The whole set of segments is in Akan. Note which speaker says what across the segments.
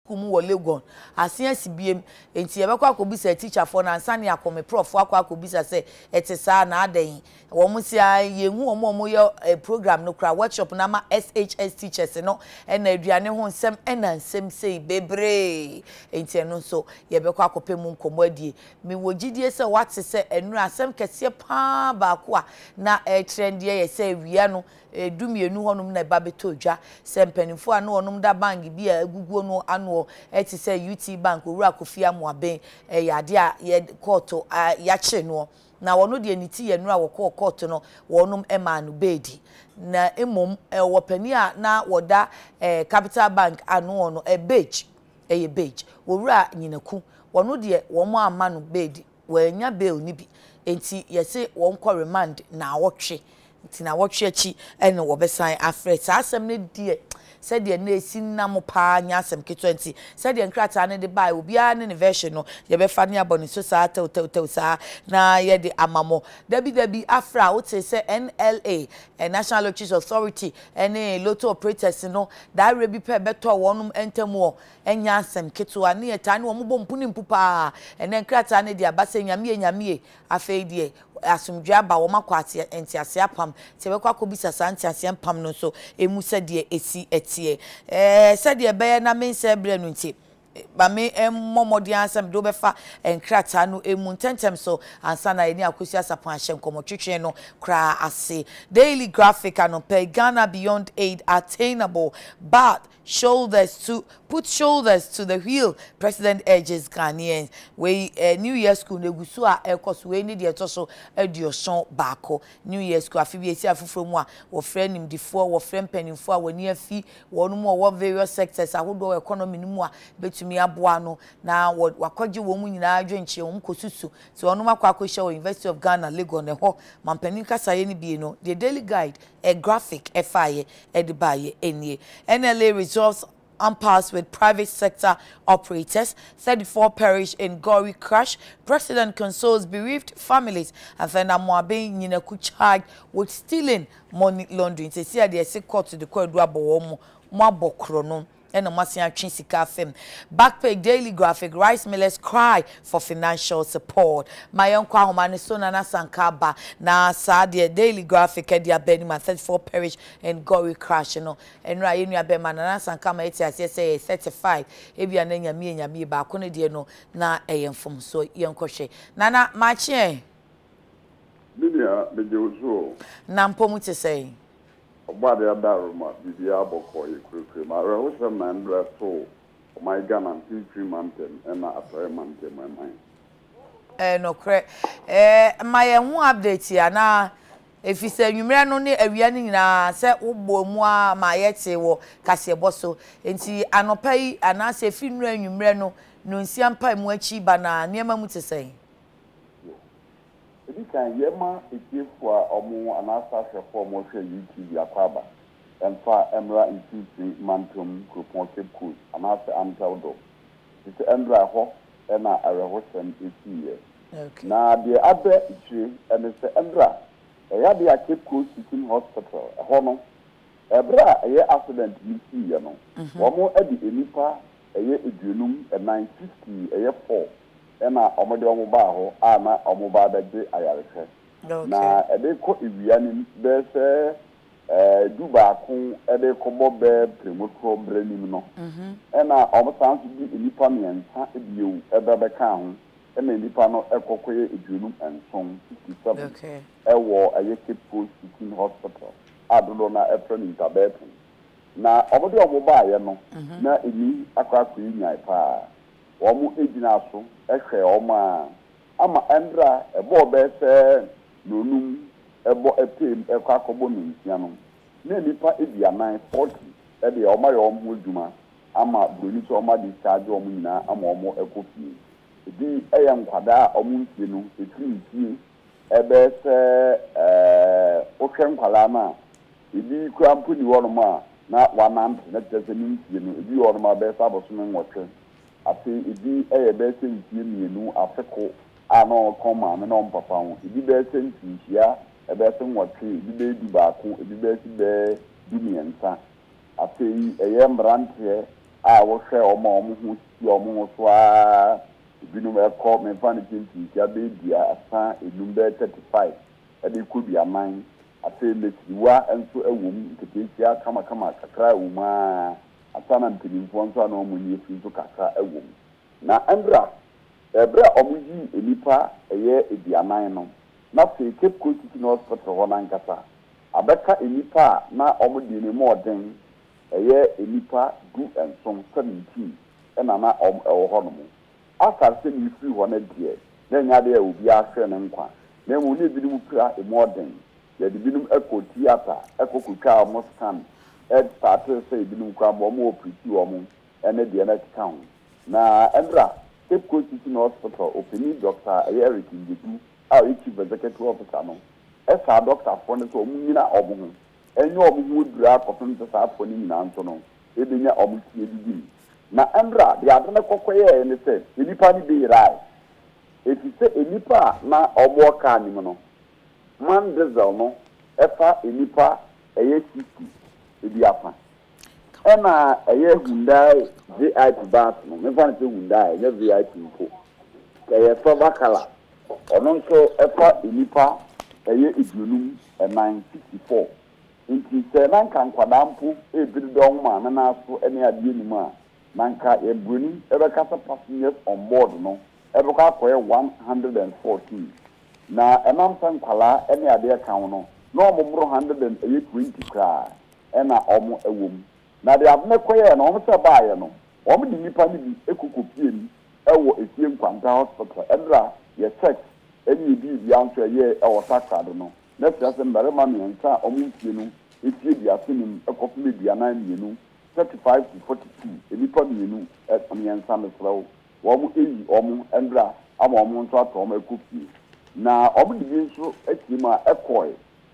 Speaker 1: kumu wo Legon asia sibiem enti yebekwa akobisa teacher for na ansa ne akome prof akwa akobisa se etesa na adan wo mu sia yehu omo ye program no kra workshop na ma SHS teachers no na aduane ho nsem na nsem sei bebre enti no so yebekwa akopemu nkomo adie me wogidie se wate se enura asem kese pa ba ko na trend ye se awia no dumienu honum na ba betodwa se mpanimfo anu honum da bank bi a aguguo no anu eti se UT bank owura kofia moaben yade a ye court ya che no na wono de niti ye nura wo court no wonum ema no bedi na emom wo pani a na woda Capital Bank anu no beige beige wowura nyinaku wono de wo mo ama no bedi wanya bail ni bi enti yese won ko remand na wotwe tina wotwe chi ene wo besan afre sa asem ne die said the na esi na mo pa nya asem ke 20 said the nkrata ne de buy obi a ne version no ye be fa ne aboni so sa tel sa na ye de amamo dabi afra wo te say NLA National Lotteries Authority ene lotto operators no da rebi pe beto wonum entemo enya asem keto ane ye ta ne wo mo mpuni mpupa ene nkrata ne de abase nyame afei de asumdwa ba wo makwate entiase apam te be kwa kobisa santiase apam no so emu se de esi etie se de be na mense bre no nti ba me momodi ansam do be fa enkrata no emu tentem so ansa na eni akosi asapan ahye nkomo twetwe no kra ase daily graphic and pay Ghana beyond aid attainable but put shoulders to the wheel president urges Ghanaians we New Year school negusu a ekos we ni de toso eduoson baako New Year school afi esi afufro mu a wo frɛ nimdifo wo frɛ mpanimfo a wani afi wonu mu wo various sectors ahodo economy mu a betumi aboa no na wakɔgye wo mu nyina adwenche wo mkosusu so wonu makwa akɔhye wo University of Ghana Legon ho mampanin kasaye ni bie no the daily guide a graphic FIA edibaye enie NLA resolves impasse with private sector operators. 34 perish in gory crash. President consoles bereaved families. And then Amoabe Nyinaku charged with stealing money laundering. They say they are court to the court do abo mo krono. And a massive Chinsika film. Backpage daily graphic. Rice millers cry for financial support. My uncle Humanisona na Sankaba na Sadia daily graphic at their Benima 34 perish and gory crash. You know, and Rayunia Bemana Sankama say 35. If you are name me and me back on the no na a from so young crochet. Nana, my chair.
Speaker 2: Lilia, the Jozo.
Speaker 1: Nampomu to say.
Speaker 2: Body Adaruma, the Diabo for you, I was a man dressed so my gun and 3 mountain and a 3 mountain, my mind.
Speaker 1: No, correct. My own update here now. If you say you may not need a running na say Ubo Mua, my yeti or Cassia Bosso, and see Anopai and I say Finra, you may no Siampa Muechi Bana, near Mamu to say.
Speaker 2: This time, Yema, it is for a more and after for motion UT Yakaba and for Emra in 2 Mantum, Coupon Cape Cool, and after Antaldo. It's Emra Hawk and a Rahosan is here. Now, the other issue, and it's Emra, a Yadia Cape Cool Teaching Hospital, a Hono, a bra, a year accident you see, you know. One more Eddie Enipa, a year Idunum, a 950, a year 4. Ena omode omubaho ana omuba da de ayarehwe na ede ko iwiani be se duba ku ede ko bobe premotro branim no ena omosan so bi nipa miensa ebiewu ebebe ka ho ena nipa no ekokoye edunum enson 67 ewo ayeke post teaching hospital adodo na efrem intabetu na omode omuba aye no na eni akwa nyai pa Omu ejina so ehwe oma ama endra ebo be se nonum ebo epem ekwakobo nuntia no na nipa edianan 40 e de oma yo omu djuma ama broni so oma di charge omu nyina ama omu ekofie edi eye nkwada omu ntie no etintie ebe se okwe nkwala na edi kwampu ni wonoma na wanant na tese ntie no edi wonoma be saboso nwotwe ati idi bese ntie mienu afeko ano koma me no papa ho idi bese ntia bese nwotwe idi be du baako idi bese be du miensa ati mbrante a wo hwe omo hu si omo so a ibinum ekọ me fa ne tinti ya be dia asa enum be 35 e de ku bia man afi le siwa enso ewom nkete sia kama kakra ewuma atana mpinimfo nso na omo ni efi nso kakra ewom na andra ebre omo yi enipa eye edianan no na fe Cape Coast Hospital ho na nkata abeka enipa na omo di ne moden eye enipa du ensom 17 ena na omo ho no mo after say you free one there na nya de obi ahwe ne nkwa na mu ne binim kura modern ya de binim eco theater eco kutwa mo scan start say binim kwa mo operate wo mo ene de na town na endra Cape Coast Hospital opening doctor Eric Ngedu a chief executive officer no esa doctor for ne so mu nyina obo enye obo hu dura koton sa afọ ni nyina nso no ebenya obo tie didi na endra de adene kokoye ne se enipa ni be rai eti se enipa na obo ka ni no man diesel no efa enipa eye 60 ebi afa ena eye Hyundai VIP bus no me fa ne Hyundai eye VIP nko eye silver color ono nso efa enipa eye idunum 964 nti se nan kan kwadampo ebiri don ma na so ene ade ni ma nanka ebruni ebekasa passengers on board no ebeka akoye 114 na enam san kwala ene ade kan no no omumro 120 kra ena omo ewom na de abne koye no omo se baaye no omo di nipa ni bi ekokopie ni ewo esie nkwanta hospital endra ye check eni bi anto ye ewo sakado no na fiase mbare ma mi nka omo fie no etie bi asenim ekofle bi anan mienu 35 to 42 enipa mienu amiansa mesrawo wo eyi omo endra ama omo nso ato omo ekopie na omo di nso akima ekoy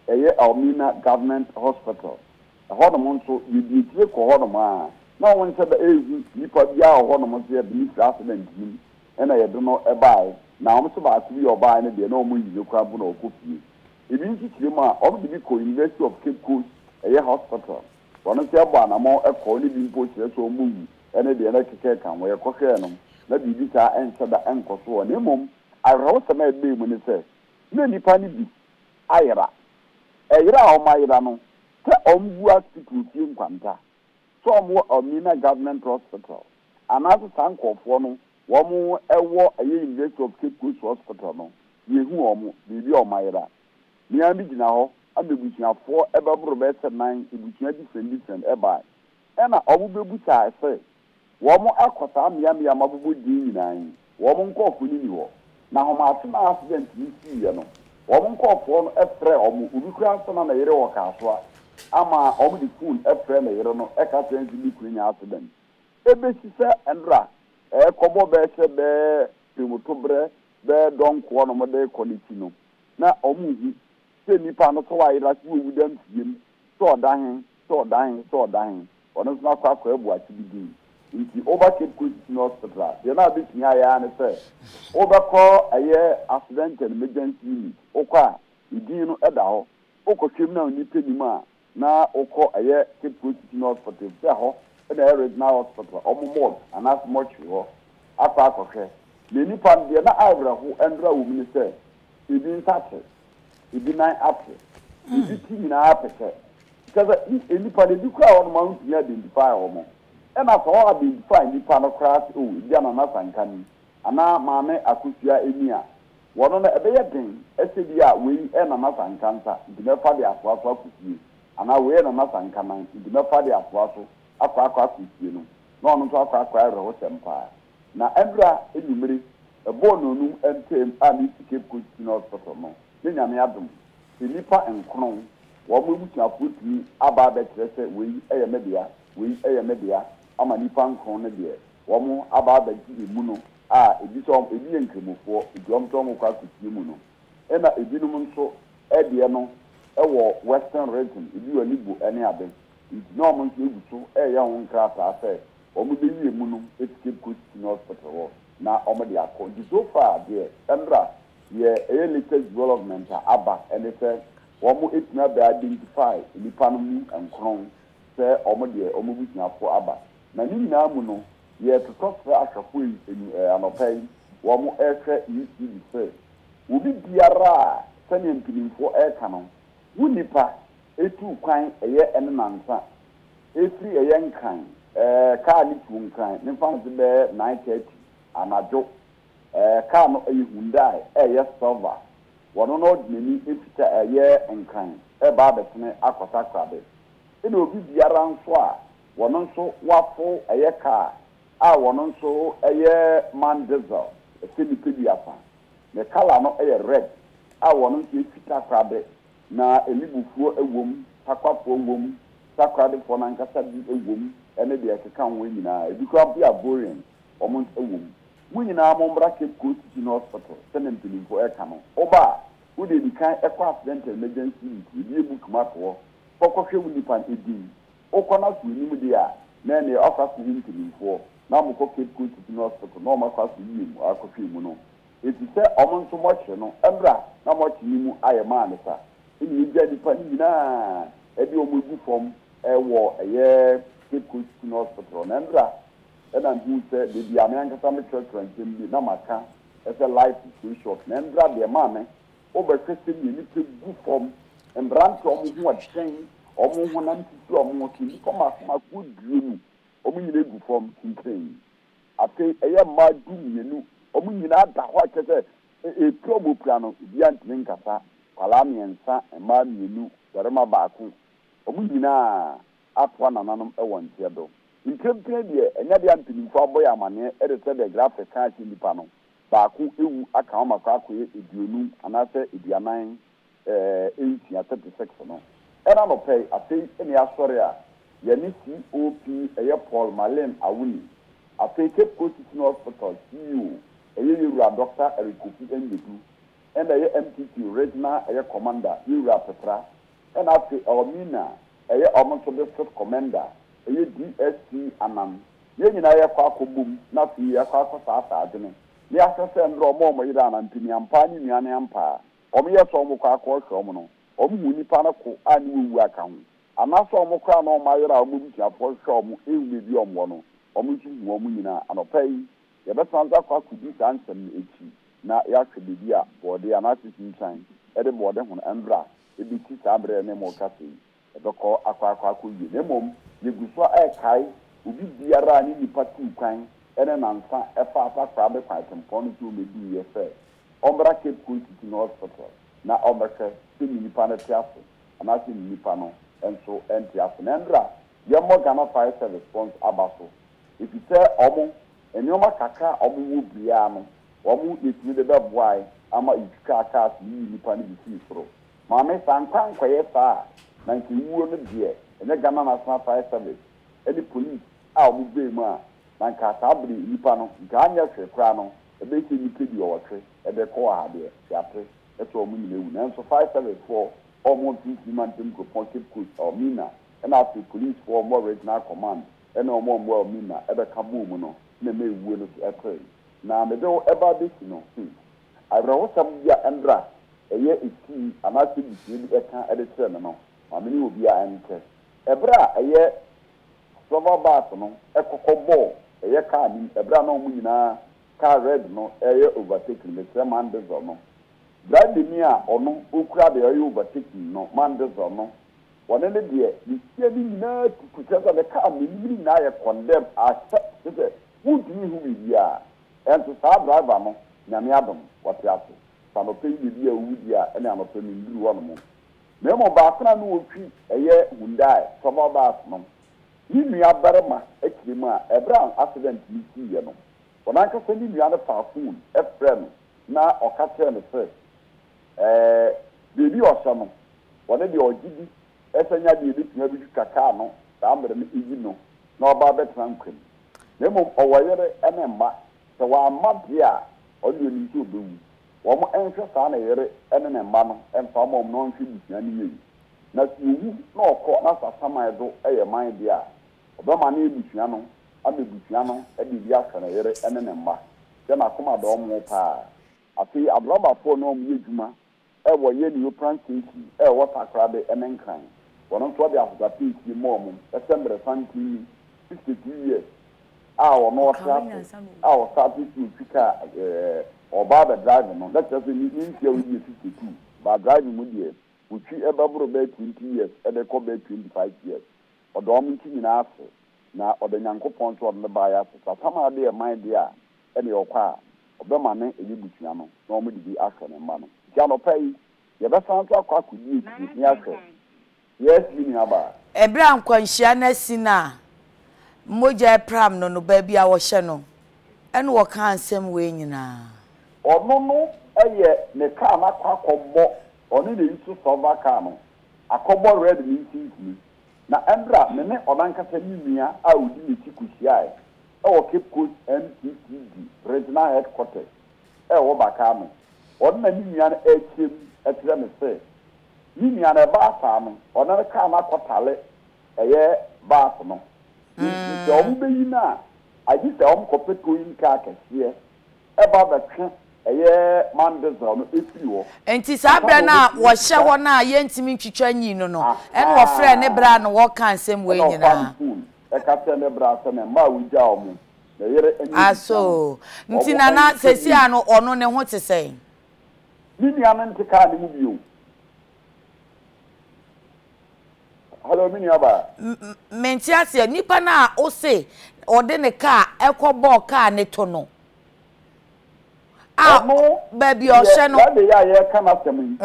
Speaker 2: eye Almina Government Hospital hono nso yedi tie ko hono ma na won se ba ezu nipa bia hono mo se bi accident ni ena ye do no ebai na omo so ba atu yo bai ne de na omo yi kwa bu na okopie ebi nti tire ma omo di ko University of Cape Coast eye hospital wono se ba na mo ekọ ni bi mpo kire so omo yi ene de na keke kan wo ye kokhe no na bi bi ta ense da enkoso ne mom arọ se na ebe mu ne se na nipa ni bi ayira eyira o ma yira no te ombu hospital tie nkwanta so omo Almina Government Hospital anaso sankofo no wo mo ewo eye University of Cape Coast Hospital no yehu omo bibi o ma yira ni abi gina ho abebusuafo ebebro be se nan ebusua different eba ena omo bebusa ese wo mo akota amia mabubu di nyinaa wo mo nkofo ni wo na ho ma ase na accident ni si ye no wo mo nkofo no efre omo ubikura nsana na yere wo kasoa ama omo di phone efre na yere no e ka sense bi kunya accident ebe sisa endra kobo be se be primotobre be donko no mo de quality no na omo hu se nipa no so wa yira si owu dem fiem so dahen ono na kwa ebu atibidi nti over Cape Coast Hospital ye na bi tia ya ne se obekọ aye accident and emergency unit okwa idin no eda ho okotwem na nipa nima na okọ aye Cape Coast Hospital se ho na regional hospital omomod anas mochi ho apa akọhwe le nipa de na abra ho endra wo mi se idin tate idin nine apple idin ti na apeke kaza nipa de dukwa won ma ntia identify ho mo ena so ha identify nipa no class o dia na na sankani ana maame akusia enia wono na ebe ye den esebi a we ena na sankanta dimefa de afoafo akusie ana we ena na sankana dimefa de afoafo akwa akusie no na ono to akwa ero sempa na endra enumere ebo no num entem a ni Cape Coast Hospital no ne nyame adom nipa enkron wo mo busuafo tumi aba be trese we eye media ama nipa nkron ne de wo mo aba ba ji mu no a ebi so ebi enkremofo edom to mo kwa kutie mu no ena ebinum nso ede no ewo western region ebi wani bu ene abe no mo nso eguso eye ho nkra ta se wo mo de wie mu no Cape Coast Hospital na o mo de akọ di so far there endra ye latest development aba ene se wo mo etina be identify nipa no mu enkron se omo de omo busuafo aba na ni nyinaa mu no ye totosra ahwafo anopai wo mo ehwe yi se obi biara sane mpinimfo eka no wunipa etu kwan eye enansa efiri eye nkan kaa ni tu nkan ne fanse be 9:30 anajo kaa no eye Hyundai eye silver wono no dini efita eye nkan ba betene akota krabe ene obi biara nso a wono nso wafo eye kaa a wono nso eye man diesel efini pedi afa ne kala no eye red a wono nso efita krabe na elibufuo ewom takwapo ewom sakrade fo na nkasa bi ewom ene de ekeka ho nyina edukwa bi aborin omon ewom munyina mombra ke Coast Hospital senen pinimfo eka no oba wo de dikan ekwa accident emergency bi book mato kokохwe wunipan edin okona so nimu de a na ne offer pinimfo na moko ke Coast Hospital no makwa so yim akохwe mu no eti se omon so moche no embra na moche nimu ayema ne sa ni jadi pa nyina ebi omugu fom ewo eye Coast Hospital na ndra ena ndu se de bia me ankasa me church bi na maka ese life is short na ndra de ma me obekese ni pe gu fom mbranto omu ho aden omu ho na ntitu omu ti koma ku duenu omu nyina gu fom tinten ate eye ma du mienu omu nyina da ho akese promo plano bia ntine nkasa kwala miensa ma mienu yarema baako omu nyina atwa nananom ewontie do nkempene de enya de antinifo aboy amane edete de graphic card nipa no baako ewu aka o makwa akoye eduonu anase eduanan entia 36 no era no pay afei ene asore a ye ni COP eye Paul Malen Awuni afei Cape Coast Hospital CEO eye yura Dr. Erikofi Engedu ena ye MTT regional eye commander yura Petra ena afei Omina eye omonso district commander eye DSC Anam ye nyina ye kwa akobum na fi ye kwa akosa asaadene ni asese ndro omo yira na mpini ampa ni nuane ampa omo ye so omo kwa akosho omo no omo hu nipa na ko ani wu aka hu anaso omo kwa na omo yira omo bi afo hwo omo ewu bi omo no omo ti hu omo nyina anopai ye betanza kwa kudi sansem echi na ya hwede a bode anasisi nchan ede bode hu embra ebi ti sabre ne mo kase edoko akwa yi ne mom yeguso kai obi biara ni nipa ti kwan ene nansa efa afa be kwa tempon to mebi ye fe ombra Cape Coast Hospital na ombra se nipa na tiafo anase nipa no enso entiafo na ndra ye mo Ghana Fire Service response abaso ifite omo enyoma kaka omo wo bia no omo etimi de beboai ama ituka aka si nipa ni bi fro maame sankwan kwaye fa na nke wuo no de ene Ghana National Fire Service edi police a omo be mu a na nka sabri nipa no nka anya hwe kra no ebe ke nipa bi owotwe ebe ko ha de yatre eto omo nyina ewu na nso 574 omo tinti mantem ko Cape Coast Omina ena afi police for more regional command ena omo Omina ebe ka bu mu no na me wuo no etre na me do eba de no abra sam bia endra eye eti anase bi bi eka ede tre no amini obi a ente ebra eye silver bath no ekokobo eye car ni ebra na omu nyina car red no eye overtaking the same man diesel no brand ni a ono okura de eye overtaking no man diesel no wona ne de ni tie ni nyina tutusa the car ni na ye condemn as say would you who be ya and to start driver no nyame adom wate aso sano pe bi a wudi a ene anope ni nduru wono mo memo ba kana no otwi eye Hyundai silver bath no ni nua barema ekiremu a ebra accident ni ti ye no wona ka se ni nua na phone efrem na okatre ne se bebi oso no wona de ogidi esanya de bi tuna bi kaka no da mere me igi no na oba betra nkwem memo owoyere ene mma se wa mabia odu ni ti obewu wo mo enhwe sa na yere ene ne mma no emfa mo no nhwe bisua ni yeyi na tiwu na okọ na sasama edo eye man dia obama na ebusua no abebusua no ede bi aka na yere ene ne mma je na koma do mo pa afi abraba fo no mo yedwuma wo ye ni opran station wo takrade ene nkran wono to de afuga piki mo mo esembre santi 62 years our no traffic our starting to pick or barber driving no let's just mean here we 52 but driving with you which you ever about 20 years and they come 25 years or the only thing in after now or the yanko point on the buyer so somehow they my dear any your car or the money a you between normally be action and money jano pay you better sound to a could you yes meaning about
Speaker 1: Ebra nkwanhia na sina moja pram no baby a wo hye no ene wo ka ansem we nyina
Speaker 2: ono no eye ne ka na kwakobo oni ne isu sova ka no akobo red mean na embra me ne onankasa nyimia a odi ne tikuhia e wo Cape Coast MTTD regional headquarters e wo baka no onna nyimia na echem etre me se nyimia na ba fa no ona ka na kotale eye ba no nti o be yi na agi se o mkopeto yin ka kese e ba ba twa eye mandezo no efiri wo
Speaker 1: enti sa bra na wo hye ho na ye ntimi twitwa nyi no ene wo frɛ ne bra no wo kan sem we nyina
Speaker 2: e ka se ne bra se ne ma wugya o mu na yere enyi
Speaker 1: aso nti na sesi ano ono ne ho tesɛ
Speaker 2: ni ame nti ka ne mu bio hello mini aba
Speaker 1: menti ase nipa na o se ode ne ka ekobo ka ne to no baby o hye no
Speaker 2: ya ya ye kana semi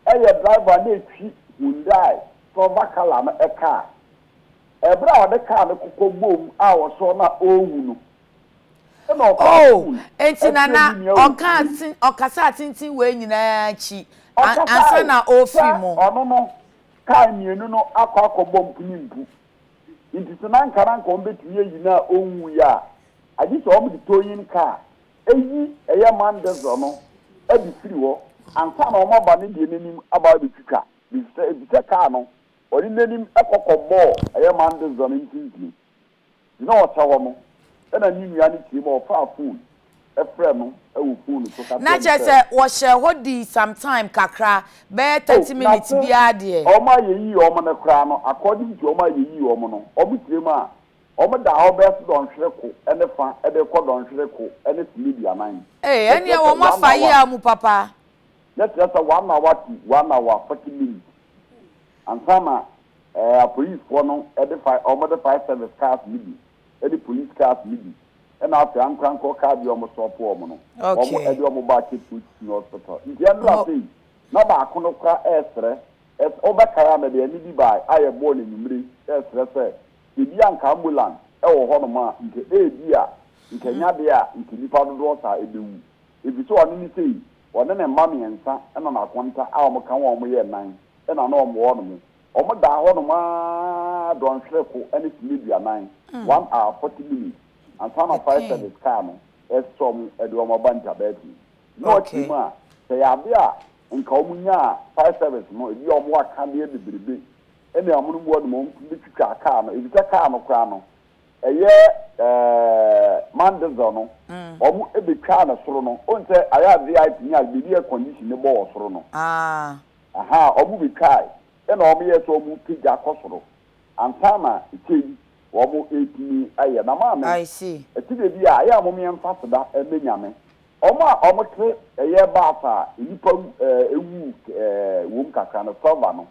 Speaker 2: eye driver na etwi Hyundai so bakala na eka ebra ode ka ne kokobom a wo so na owu no
Speaker 1: enti na okasa atintin we nyina chi ansa na ofi mo
Speaker 2: ono no ka mienu no akobom pinimpu nti sana nkara nko mbetuye yina owu ya agi so omu toyin ka eyi eye mandezo no abi firi wo ansa na omo ba ne die nenim aba bitwika bi se ka no ori nenim ekokobo eye mandezo no ntinti no otawo mo ena ni nua ni ti mo fa phone e frɛ no e wo phone so ka
Speaker 1: na chese wo hye hodi sometime kakra be 30 minutes bi ade
Speaker 2: o ma yeyi o mo na kra no according to o ma yeyi o mo no o bi tire ma o mo da ho be so don hwere ko ene fa e de ko don hwere ko ene timi bia nan
Speaker 1: ene wo ma fa yi amu papa
Speaker 2: let's just 1 hour 40 minutes and sama police for no e de fa o mo de 5 service cars maybe any police cars maybe and after anko car bi o mo so po o mo no o mo e de o mo ba ke to hospital ndi and la say na ba kono kwa esre es obakara na de ani bi ba aye bo ne numre esre se ebi anka ambulance e wo ho no ma nke ebi a nke nya de a nke nipa do do sa ebewu ebi so oni ni sei wona ne mma miensa e na akonta a o mo kan wo mo ye nan e na o mo wo no mo o mo da ho no ma don hwere ko ene tibia nan 1 hour 40 minutes and some of 5 service car no e som e do mo banta beti no tima se ya bia nka o munya 5 service no ebi o mo aka de bibiribe ene amunu mo no bi twika car no ebi ta car no kra no eye mandezo no o mu ebi car na soro no onte aya VIP nya bi air condition ne bo soro no aha o mu bi kai ene o mo ye so o mu pija kosoro antama ikei wo mo etini aye na ma me
Speaker 1: I see
Speaker 2: etide bi a ya mo me mfa da emenyame o mo tre eye ba fa nipa ewu wom kakra no sova no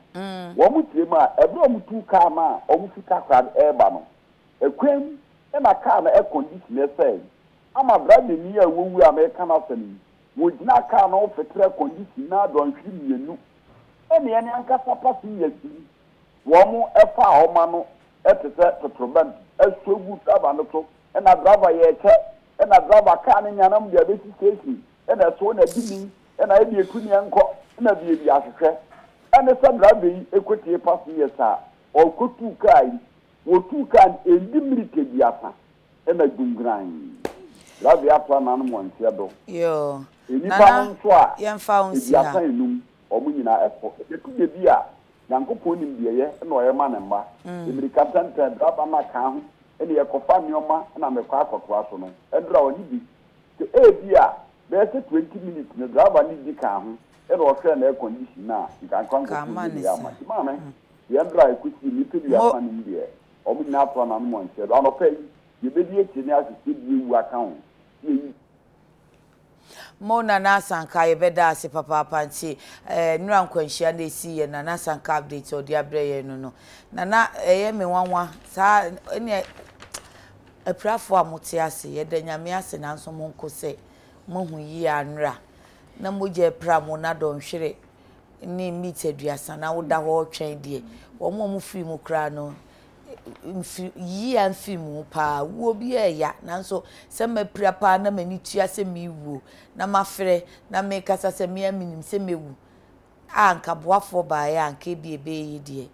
Speaker 2: wo mo tie ma ebe o mo tu ka ma o mo fika kra eba no ekwem e na ka na e condition e say ama brand ni ya wowu America na sani wo gina ka na o fetre condition na don hwi mienu ene ene anka papa si yesi wo mo efa o ma no etete totroban esogu aba no to e na driver ye che e na driver ka ne nyanam dia be station e na so na dimi e na e bi ekuni enko e na bi ebi ahwehwe e ne sa driver yi ekotie pass yesa o kotu kai wo tu kan endi milike biasa e na dungran driver apa na no montia do
Speaker 1: yo
Speaker 2: enipa nso a
Speaker 1: yemfa onsi
Speaker 2: biasa enum o mu nyina efo eku de bi a yankopon nim de ye na o ye ma ne mba emirika tanta driver na ka ho ene ye kofa nioma na mekwa akokwa so no endra oni bi te bi a be se 20 minutes ne driver ni di ka ho ene o hwe na air condition na nkan kwan ko ya ma me ye ndra ekuti ni te bi afa ni de obi na to na mo nche do no pay you be die ti ni asisi bi wu account
Speaker 1: Mona na sanka ye beda ase papa panti nura nkwanhia na esi ye na sanka update odi abreye no na eye me wanwa sa ene aprafo amote ase ye da nyame ase na nso monko se mohu yi anra na moje pra mo na don hwere ni meet aduasa na woda ho twen de wo mo free mu kra no yi amfimu pa wo bi eya nanso se mapira pa na mani tua se miwu na mafre na me kasa se me aminim se mewu anka boafo ba ya anka bi ebe yi de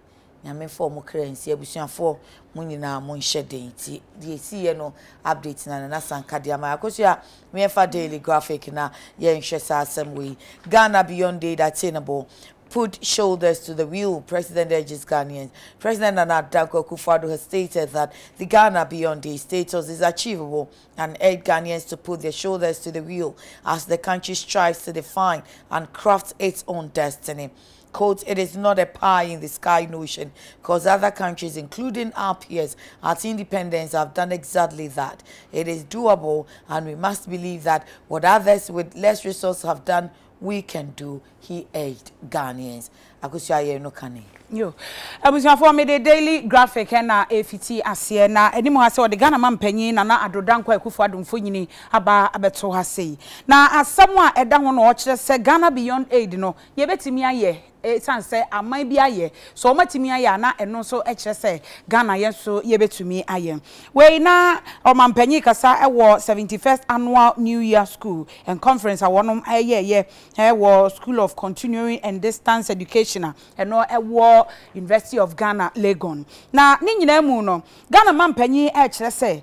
Speaker 1: nyame fo mo kransi abusuafo mo nyina mo nhye den ti de esi ye no update na sanka de ama akosia me fa daily graphic na ye nhye sa asem we Ghana beyond date attainable. Put shoulders to the wheel, President urges Ghanaians. President Adekye Akufo-Addo has stated that the Ghana beyond day status is achievable and urged Ghanaians to put their shoulders to the wheel as the country strives to define and craft its own destiny. Quote, it is not a pie in the sky notion because other countries, including our peers at independence, have done exactly that. It is doable and we must believe that what others with less resources have done, we can do, he urged Ghanaians. Akusiaye no kane.
Speaker 3: Yo. For me the daily graphic na AFT asie na enimu ha se o de Ghana mampanyin na adodankwa Akufo-Addo mfonyini aba abeto ha sei. Na asem a eda ho no o kire se Ghana beyond aid no ye betimi aye sanse amai bi aye so o matimi aye na eno so e kire se Ghana ye so ye betumi aye. We na o mampanyin kasa e wo 71st annual New Year school and conference a wonom aye wo School of Continuing and Distance Education eno e wo University of Ghana Legon. Na ni nyina mu no Ghana mampanyin e kire se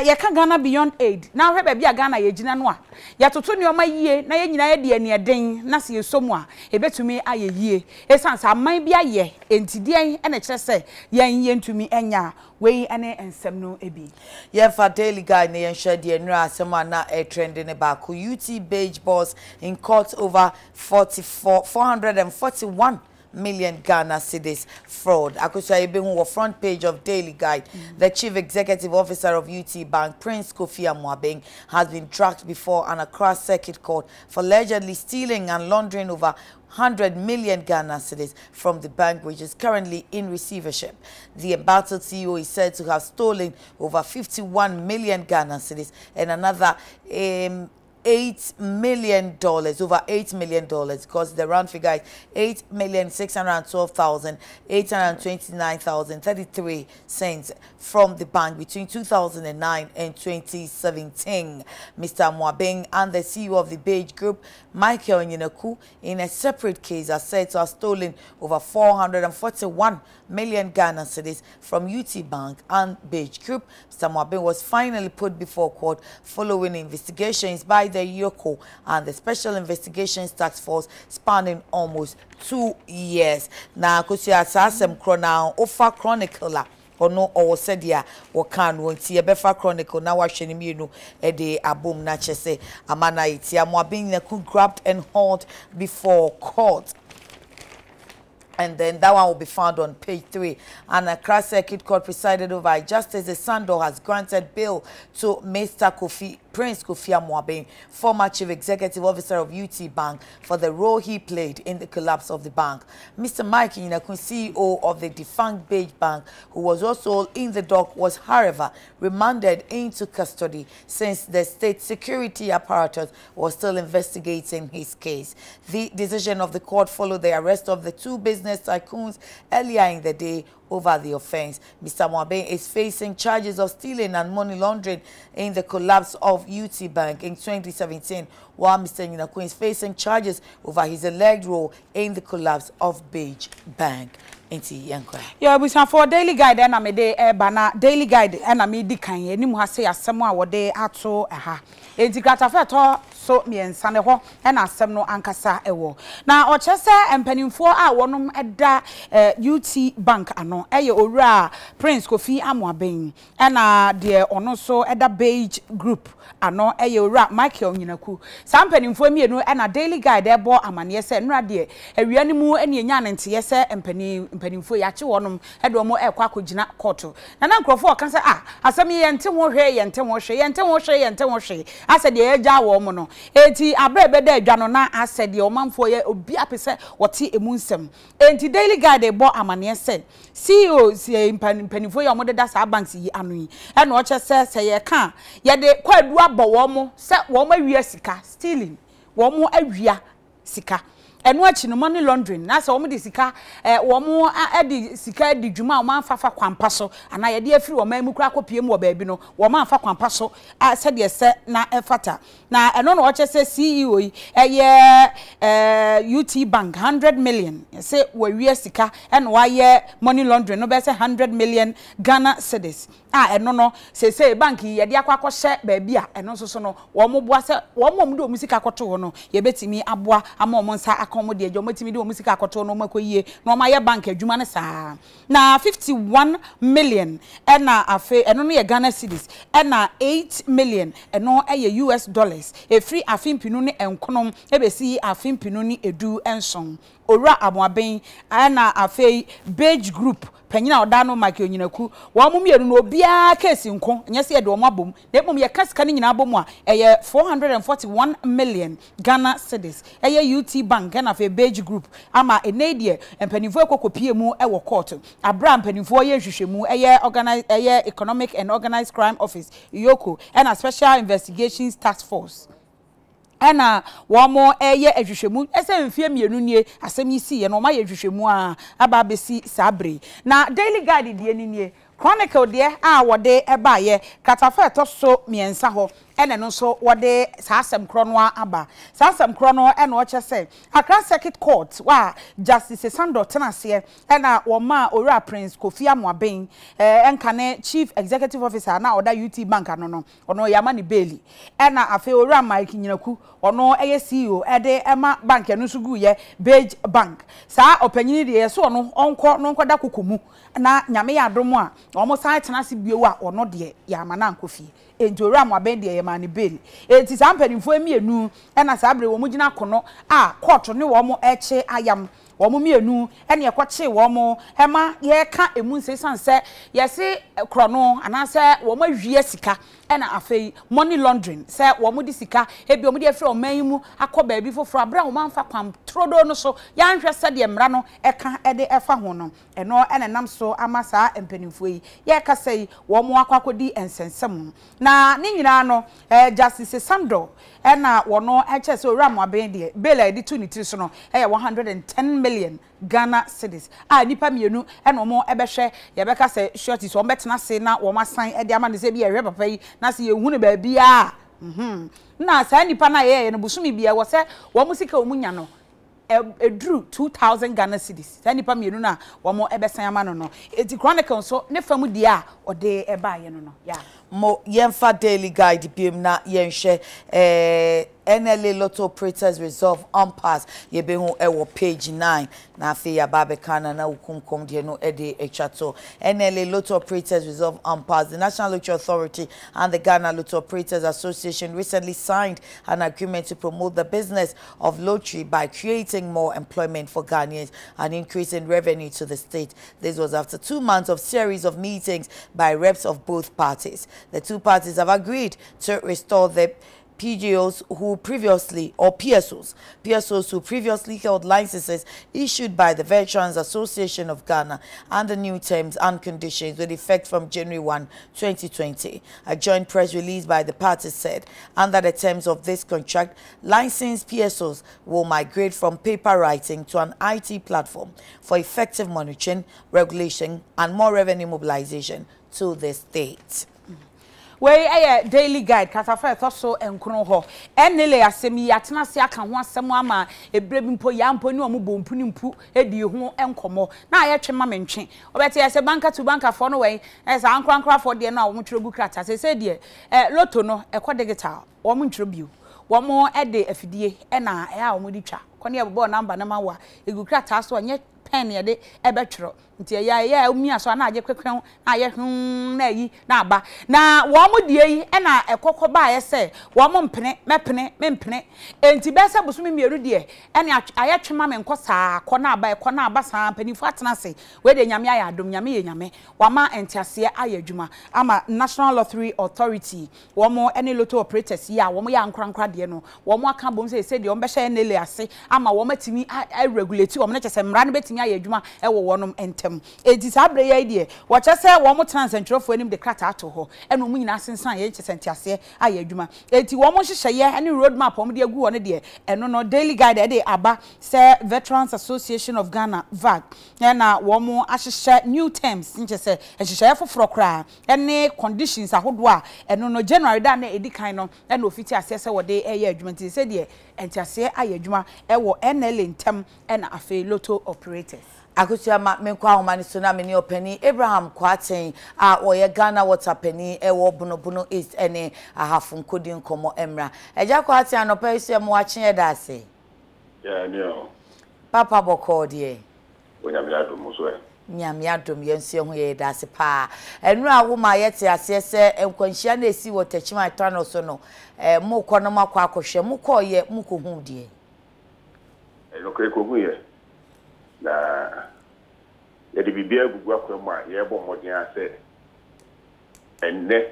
Speaker 3: ye ka Ghana beyond aid na hwe ba bia Ghana ye gina no a ya toto ne oma yie na ye nyina ye de ane eden na se yesomu a ebetumi aye yie esansa aman bia ye entidien e na kire se ye ntumi enya we ane ensem no ebi
Speaker 1: ye fa daily guide ne yenhwe de nura asema na trend ne ba ko UT Beige boss in court over 441 million Ghana cedis fraud. Akusha Ibehu front page of Daily Guide. The chief executive officer of UT Bank, Prince Kofi Amoabeng, has been dragged before an Accra Circuit Court for allegedly stealing and laundering over 100 million Ghana cedis from the bank, which is currently in receivership. The embattled CEO is said to have stolen over 51 million Ghana cedis and another $8 million, over $8 million, because the round figure is 8,612,829,033 from the bank between 2009 and 2017. Mr. Amoabeng and the CEO of the Beige Group, Michael Nyinaku, in a separate case, are said to have stolen over 441 million Ghana cedis from UT Bank and Beige Group. Mr. Amoabeng was finally put before court following investigations by the Yoko and the Special Investigations Task Force spanning almost 2 years. Now, Kusia Sasem Krona, Ofa Chronicler. Ono o said ya wakan wonti ebefa chronicle na wahwe ni no ede abom na chese amana iti Amoabeng na could grabbed and hauled before court. And then that one will be found on page 3. And Accra Circuit Court presided over Justice Sando has granted bail to Mr. Prince Kofi Amoabeng, former chief executive officer of UT Bank, for the role he played in the collapse of the bank. Mr. Mike Nyinaku, CEO of the defunct Beige Bank, who was also in the dock, was, however, remanded into custody since the state security apparatus was still investigating his case. The decision of the court followed the arrest of the two business tycoons earlier in the day over the offense. Mr. Amoabeng is facing charges of stealing and money laundering in the collapse of UT Bank in 2017, while Mr. Nyinaku is facing charges over his alleged role in the collapse of Beige Bank.
Speaker 3: Yeah, we for Daily Guide and me de bana Daily Guide and me di kan ni mu ha se asem a wo de ato ha enti grata fe to so miensa ne ho e na asem no ankasa ewo na o chese empanimfo a wonom eda UT Bank ano eye owura Prince Kofi Amoaben e na de ono so eda Beige Group ano eye owura Michael Nyinaku sa empanimfo mienu e na Daily Guide ebo amane se nra de awiane mu ene enya nante ye se empanimfo ya che wonom e de omo ekwa akogina court na nkrofo kan se asem ye nte ho hwe ye nte ho hwe ase de eja wo mo no enti abrebe da adwa no na ase de omanfo ye obi apese wote emu nsem enti Daily Guide ebo amane se CEO si mpanimfo ye omo da sa banks yi anu yi e na o che se ye kan ye de kwadu abo wo mo se wo ma awia sika stealing wo mo awia sika enu achi no money laundering na se wo de sika wo mo edi sika di dwuma wo man fafa kwampa so ana ye de afiri wo man mu kura kopie mu wo baabi no wo man fa kwampa so se de se na efata na eno no oche se CEO yi UT Bank 100 million se wo wi sika eno wa ye money laundering no be se 100 million Ghana cedis eno no se bank yi ye de akwa hye baabi a eno so no wo mo boa se wo mo de o musika koto ho no ye betimi aboa ama o mo nsa akomo de ejo matimi de o musika koto no makoyie no ma ye bank adwuma ne saa na 51 million ena afe eno no ye Ghana cedis ena 8 million eno eye US dollars free afimpinu ne enkonom ebesi afimpinu ni edu enson owura Amoaben ena afe Beige Group panyina odano Michael Nyinaku wo mo mienu no obia case nko nyese ye de o mabom na ebom ye kasika ni nyina abom a eye 441 million Ghana cedis eye UT Bank na afe Beige Group ama enedie empanimfo ekokopie mu e wo court abra empanimfo ye hwehwemu eye Economic and Organized Crime Office Yoko and a Special Investigations Task Force ena wo mo eye ehwehwemu ese mfie mienu nie asem yi si ye no ma ye hwehwemu aba besi sabre na Daily Guide die nie Chronicle de wode eba ye katafa to so miensa ho ene no so wode saasem krono aba saasem krono ene o chese Accra Circuit Court wa Justice Sando tenase ena wo ma owura Prince Kofi Amoaben enkane Chief Executive Officer na oda UT Bank ano yama ni baili ena afi owura Mike Nyinaku ono eye CEO ede ema bank eno sugu ye Beige Bank sa opanyini de so ono onko no nkoda kokomu na nyame ya adomo a omo sai tenase biewu a ono de ya mana nkofi enti owura Amoaben de ye ma ni baili enti sa mpanimfo emienu ena sa abre wo mu gina kono court ne wo mo eche ayam wo mo mienu ene ekoche wo mo hema ye ka emu nsesanse ye se krono anase wo mo hwie sika ena afei money laundering se wo mo di sika ebi wo mo di afri o man mu akoba bi foforo abra wo man fa kwam trodo no so ya nhwe se de mra no eka ede efa ho no eno ene nam so amasa empanimfo yi ye ka sei wo mo akwakodi ensensem na ni nyina no Justice Sando ena wono eche se owura Amoaben de bail edi tu ni ti so no 110 million Ghana cedis nipa mienu ena omo ebehwe ye beka se shorty so ombetena se na wo masan ede ama ne se bi ehwe papa yi na se ye hu ne ba bia na sa nipa na ye no busumi bia wo se wo musika omunya no edru 2000 Ghana cedis sa nipa mienu na wo mo ebesan ama no eti Chronicle so ne famu dia ode eba ye no ya
Speaker 1: mo yemfa Daily Guide biem na yenhwe NLA Lotto Operators Resolve Impasse yebehu ewo page 9 na afi ya babekana na ukumkom de no ede echato NLA Lotto Operators Resolve Impasse. The National Lottery Authority and the Ghana Lotto Operators Association recently signed an agreement to promote the business of lottery by creating more employment for Ghanaians and increasing revenue to the state. This was after 2 months of series of meetings by reps of both parties. The two parties have agreed to restore the PGOs who previously, or PSOs who previously held licenses issued by the Veterans Association of Ghana under new terms and conditions with effect from January 1, 2020. A joint press release by the parties said, under the terms of this contract, licensed PSOs will migrate from paper writing to an IT platform for effective monitoring, regulation, and more revenue mobilization to the state.
Speaker 3: We Daily Guide katafa so enkono ho enele asemi atena se aka ho asem ama ebrebimpo ya mpo ni omo bompu ni mpu edi ho enkomo na aye twema mentwe obete ye se banka to banka for no we esa ankra for de na omo twere gu krata se de lotto no ekọ digital omo ntwere bio wo mo e de afidie e na e a wo mo di twa kone e bo number na ma wa egu krata so onye pen ye de e betwro nti ya umi aso na age kwekwen na aye na yi na aba na wo mo die yi e na ekokọ ba ye se wo mo mpene mempene enti be se busumi mieru de e na aye twema me nkosa akọ na aba sa panifo atena se we de nyame aye adom nyame ye nyame wa ma entiase aye adwuma ama National Lottery Authority wo mo ene lotto operators ya wo mo ya nkrankra de no wo mo aka bom se de wo be hye nele ase ama wo matimi regulate wo mo ne chese mra ne betimi aye adwuma e wo wonom entem edi sabre ya ide wo chese wo mo transcentrofo enim de krata ato ho eno mu nyina sensan ye chese entiase aye adwuma eti wo mo hyehyeye ene road map wo mo de agu wo ne de eno no daily guide de aba se Veterans Association of Ghana VAG na wo mo ahyehye new terms nchese hyehyeye foforo kra ene conditions ahodo a eno no January da na edikan no ene ofiti asese wo de eye adwuma nti se de entiase aye adwuma e wo NL ntem ena afi lotto operators
Speaker 1: Akusiama menkwa homani sona meni openi Abraham Kwaten a oye Ghana water penny ewo bono east ene ahafun kodi nkomo emra eja Kwaten anopa ise mo achen da ase
Speaker 2: nyo
Speaker 1: papa boko de
Speaker 2: onyamia dum so
Speaker 1: nyamia dum yense ho ye da ase pa enu awo ma yete ase se enkwanhia na esi wotachima tano so no mo kono makwa akohwe mo koye mo kohu de
Speaker 2: no kohu ye na ya de bibia gugu akwam a ye bo modin ase enne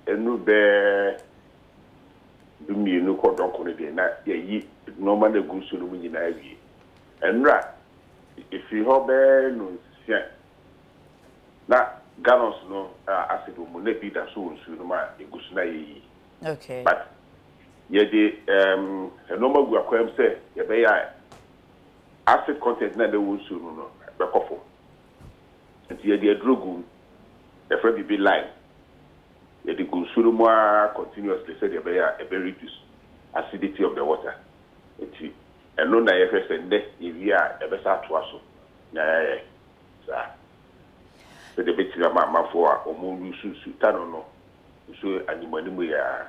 Speaker 2: enu be dumienu ko donko ne de na ye yi normal na gu so no nyina awie enra ifi ho be no sia na galons no acid mo na bi da so nsu no ma egusu na ye
Speaker 1: okay
Speaker 2: but ye de normal gu akwam se ye be ya acid content na de wonsu no be kofo nti ye de drogu e fra bibi line ye de gunsu mo continuously say de be ya e be reduce acidity of the water nti eno na ye fese nde ye wi a e be sa to aso na sa so de betira ma fo a o mo lusu tano no so animani mo ya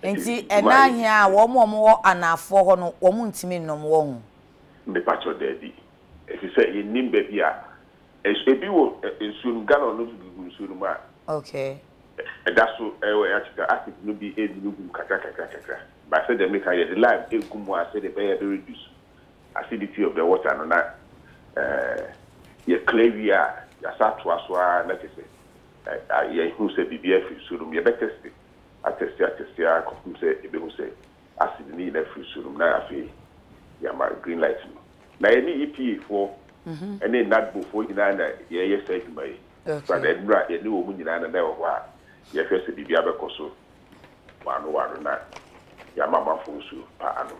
Speaker 1: enti ena hia wo mo anafo ho no wo mo ntimi nnom wo hu
Speaker 2: me pacho dedi if you say you nimbe bia ebi wo ensun Ghana no du ensun ma
Speaker 1: okay
Speaker 2: that's so e achika acid no bi e no gum kaka but say dem make the lime e gum wa say the be reduce acidity of the water no na ye clavia ya sa to aso na kese ye hu say bibia fi surum ye better atestia confirm say ebe hu say acid ni na fi surum na afi ya ma green light no na any EPA for any not before you na ye say to me but then right ye ni wo mu nyina na wo wa ye fe say bibia be koso wano na ya mama fonsu pa anu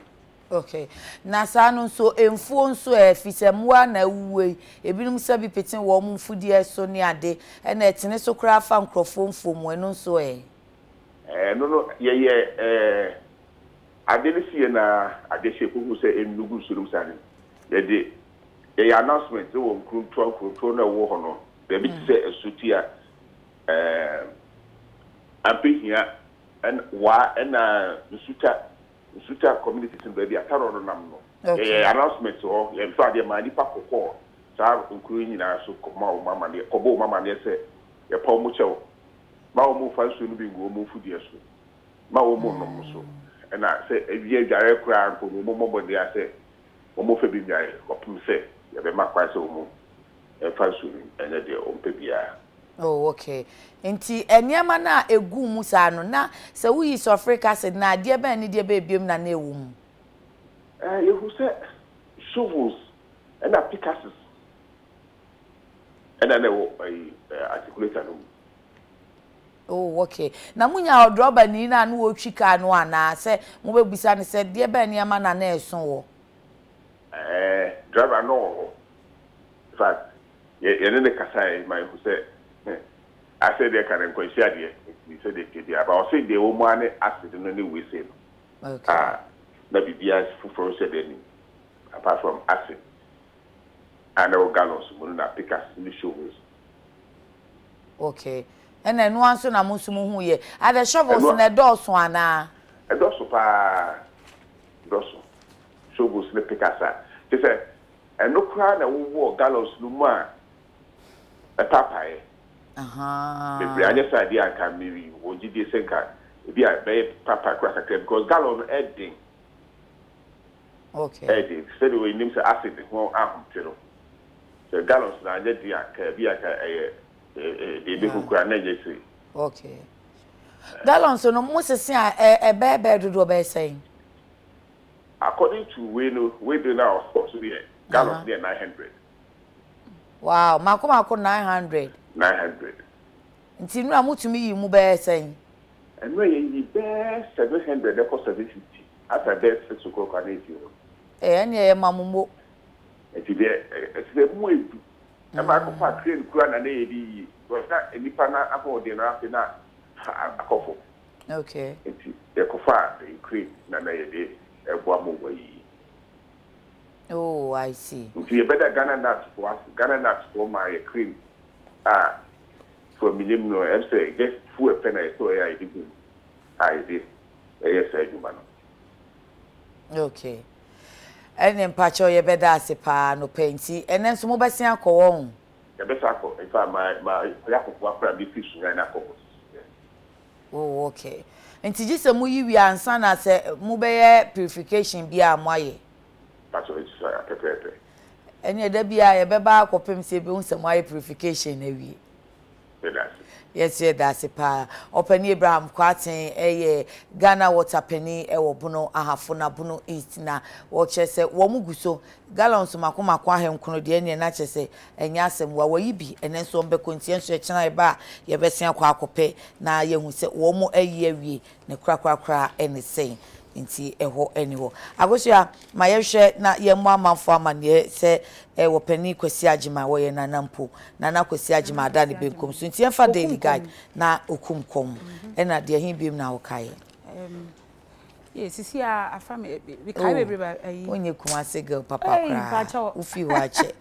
Speaker 1: okay na sanu so emfuo nso efisemwa na wuwe ebinum sabi petin wo mu mfudi eso ni ade na etene so kra fa nkrofo mfomu eno nso
Speaker 2: no ye ade ni sie na ade she kuku se enugu surum sane ye announcement wo nkru na wo ho no be bi se esutia ampihia and wa na nsuta community sin baby ataro no nam no announcement ho ye mfa de ma nipa kokko sa nkru nyina so koma o mama ne kobo mama ne se ye pa mu chew ma o mu fa so no bi ngo mu fudi eso ma o mu no so na se ewie dware kura ko mu mo de ase o mo fe bi dware ko pum se ye be makwa se o mu e fa so ene de o mpe bia
Speaker 1: oh okay enti eniema na egu mu sa no na se wi South Africa se na de be ni de be biem na ewu mu
Speaker 2: you who say shovels and pickaxes and then articulator no
Speaker 1: oh okay na munya odroba ni na no otwika no ana se mo be busa ne se de be eniema na na eson wo
Speaker 2: driver no in fact ye ne kasai my who say I said they can consider it. We said they did about say they will money acid no any way say
Speaker 1: okay
Speaker 2: na bibia for said any apart from acid and our gallons mo na pick us in the shows
Speaker 1: okay ene no anso na musumu hu ye ade shovels na doso ana
Speaker 4: doso pa doso shovels ne pikasa te se eno kra na wo gallows no mu a papaye be anya side ya ka miri wo gidi senka bi a be papa kra ka because gallows edding
Speaker 1: okay
Speaker 4: edding so the way nim say acid ho ahotero so gallows na anya dia ka bi aka be kukura na jesi
Speaker 1: okay gallons no mo sese a be dodo be say
Speaker 4: according to we do now of course we gallons near 900
Speaker 1: wow mako 900 nti nu amutumi yi mu be say
Speaker 4: and we yi be 700 e cost 750 after that 6 o'clock at 8
Speaker 1: ene e mamumo
Speaker 4: eti de mu edu e ma ko fa crane kura na yedi was that nipa na abode na afi na akofo
Speaker 1: okay
Speaker 4: eti e ko fa crane na yedi e bo amowa yi
Speaker 1: oh I see
Speaker 4: nti e better Ghana nuts for my crane for minimum no I say just full pen I so I did yes I do man
Speaker 1: okay ene mpacho ye beda asepa no penti ene nso mo besia akọ won
Speaker 4: ye besa akọ in fact my yakoko akra bi fish right na akọ
Speaker 1: oh okay enti gise mu yi wi ansa na se mu be ye purification bi a mo aye
Speaker 4: pacho it's pepe
Speaker 1: ene da bia ye beba akopem se bi unsem aye purification na wi yes that's pa openi Abraham kwaten Ghana water penny wo buno ahafo na buno east na wo chese wo muguso gallons makoma ahenkono de ene na chese enya asem wa wayi bi ene nso mbe kontienso echena eba ye besia kwa akope na ye hu se wo mu ayi awie ne krakrakra ene sei nti eho eniho agosua mayehwe na ye mu amanfo amane se wo pani kwasi agima wo ye nanampo nana kwasi agima ada ne benkom so nti enfa daily guide na okumkom ena de hin biem na wo kae
Speaker 3: yes sisi a afame we kai bebre ayi
Speaker 1: onye kumase girl papa kra ufi wache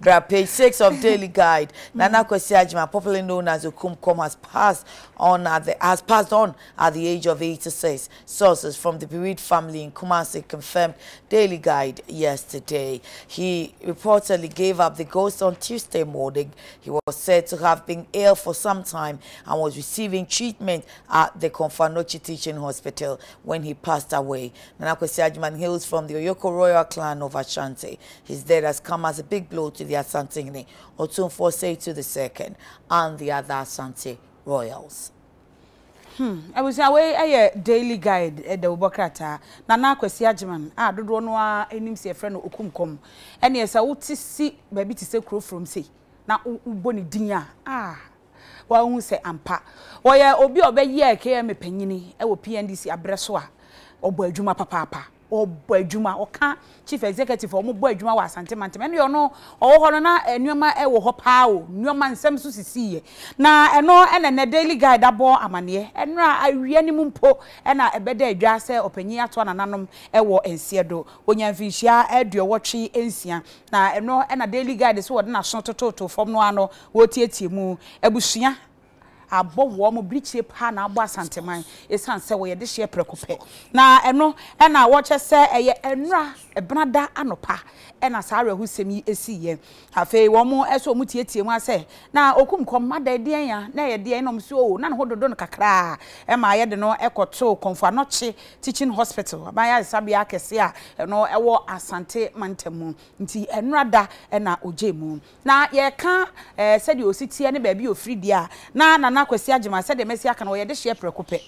Speaker 1: bra page 6 of daily guide nana kwasi agima popularly known as okumkom has passed on at the age of 86. Sources from the bereaved family in Kumasi confirmed daily guide yesterday. He reportedly gave up the ghost on Tuesday morning. He was said to have been ill for some time and was receiving treatment at the Konfanochi Teaching Hospital when he passed away. Nana Kwesi Agyemang hails from the Oyoko royal clan of Ashanti. His death has come as a big blow to the Asantehene, Otumfuo Seitu II, and the other Asante royals.
Speaker 3: I was away a daily guide at the Ubokrata. Nana Kwesi Agyemang, dodo no a enim se friend okumkom. And yes, I would see baby to say crow from sea. Na uboni dinya. Wa hu se ampa. Wa ya obi obeye KM panyini e wo PNDC abreso a obo adwuma papa. Obo adwuma oka chief executive o mo bo adwuma wa Asante mantem ene yo no owo ho no na enuama e wo ho pa o nuama nsem so sisiye na eno ene ne daily guide abo amane enra awie ni mumpo ena ebeda adwa se opanyi ato nananom e wo ensiedo onyamfinhia aduowotwe ensia na eno ena daily guide so wode na so tototo fom no ano wo tietie mu abusua abo wo mo brichie pa na abo Asanteman esan se wo ye de hye prekope na eno na wo che se eye enra ebenada anopa ena sare husemi esiye afi wo mo eso mo tietie mu ase na okumkom mada de ya na ye de no so o na ho dodo no kakra e ma ye de no ekoto Konfanochi Teaching Hospital abaya sabia kese a eno ewo Asante mantemu nti enrada na ojemu na ye ka se de ositie ne ba bi ofri dia na Kwesi Agyemang said the Messi aka no ye de hye prekope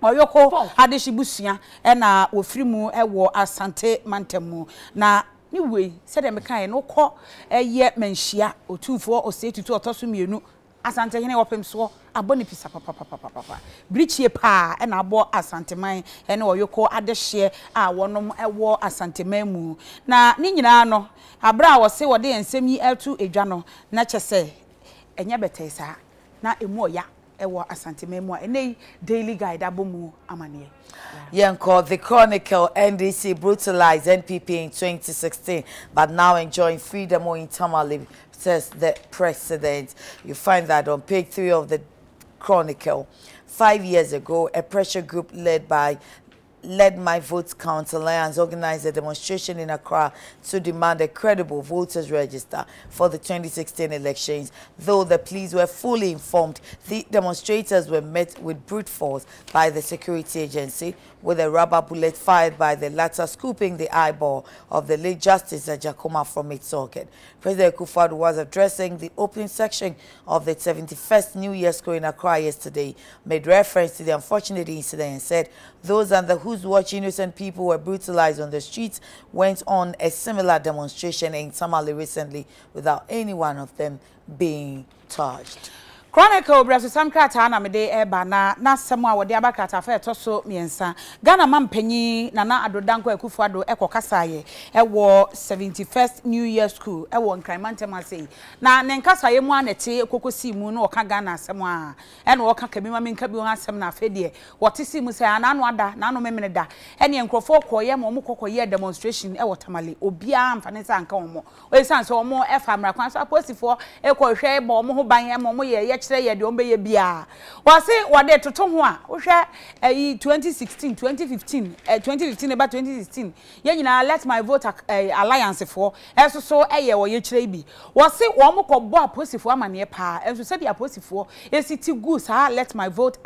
Speaker 3: oyoko adeshi busua na ofiri mu ewo Asante mantemu na ni we said the mekan no kọ eye manhia otufo osetutu otoso mienu Asantehene wopem so aboni pisa papa brichie pa na abo Asanteman na oyoko adehye a wonom ewo Asanteman mu na ni nyina no abra wo se wode ensem yi atu edwa no na kyese enya betesa na emu oya ewo Asanteman mu enei daily guide abomu amane
Speaker 1: Yanko, the Chronicle, NDC brutalized NPP in 2016 but now enjoying freedom or internally, says the president. You find that on page 3 of the Chronicle. 5 years ago, a pressure group led My Vote Count Alliance organized a demonstration in Accra to demand a credible voters register for the 2016 elections. Though the police were fully informed, the demonstrators were met with brute force by the security agency, with a rubber bullet fired by the latter scooping the eyeball of the late Justice Adekye from its socket. President Akufo-Addo was addressing the opening section of the 71st New Year School in Accra yesterday, made reference to the unfortunate incident and said those under whose watch innocent people were brutalized on the streets went on a similar demonstration in Tamale recently without any one of them being charged.
Speaker 3: Chronicle braso sam krata na mede eba na semo a wode abakrata fa etoso miensa Ghana mampanyi na Adodanko Akufo-Addo ekokasaye ewo 71st New Year School ewo Nkraimantem asei na nenkasaye mu anete kokosi mu no oka Ghana asemo a ene oka kabima menka bi ho asem na afede wote si mu se anano ada na no memene da ene enkrofo koye mo mo kokoye demonstration ewo Tamale obia amfane sa anka omo oyisan so omo efa mra kwan so aposifo ekohwe bo mo ho ban mo ye kire ye de ombe ye bia wase wade toto ho a wo hwe 2016 2015 2015 about 2016 ye nyina Let My Vote Alliance for eso so eye wo ye kire bi wase wo mo kobo aposifo amane pa enso se dia aposifo esiti gu sa Let My Vote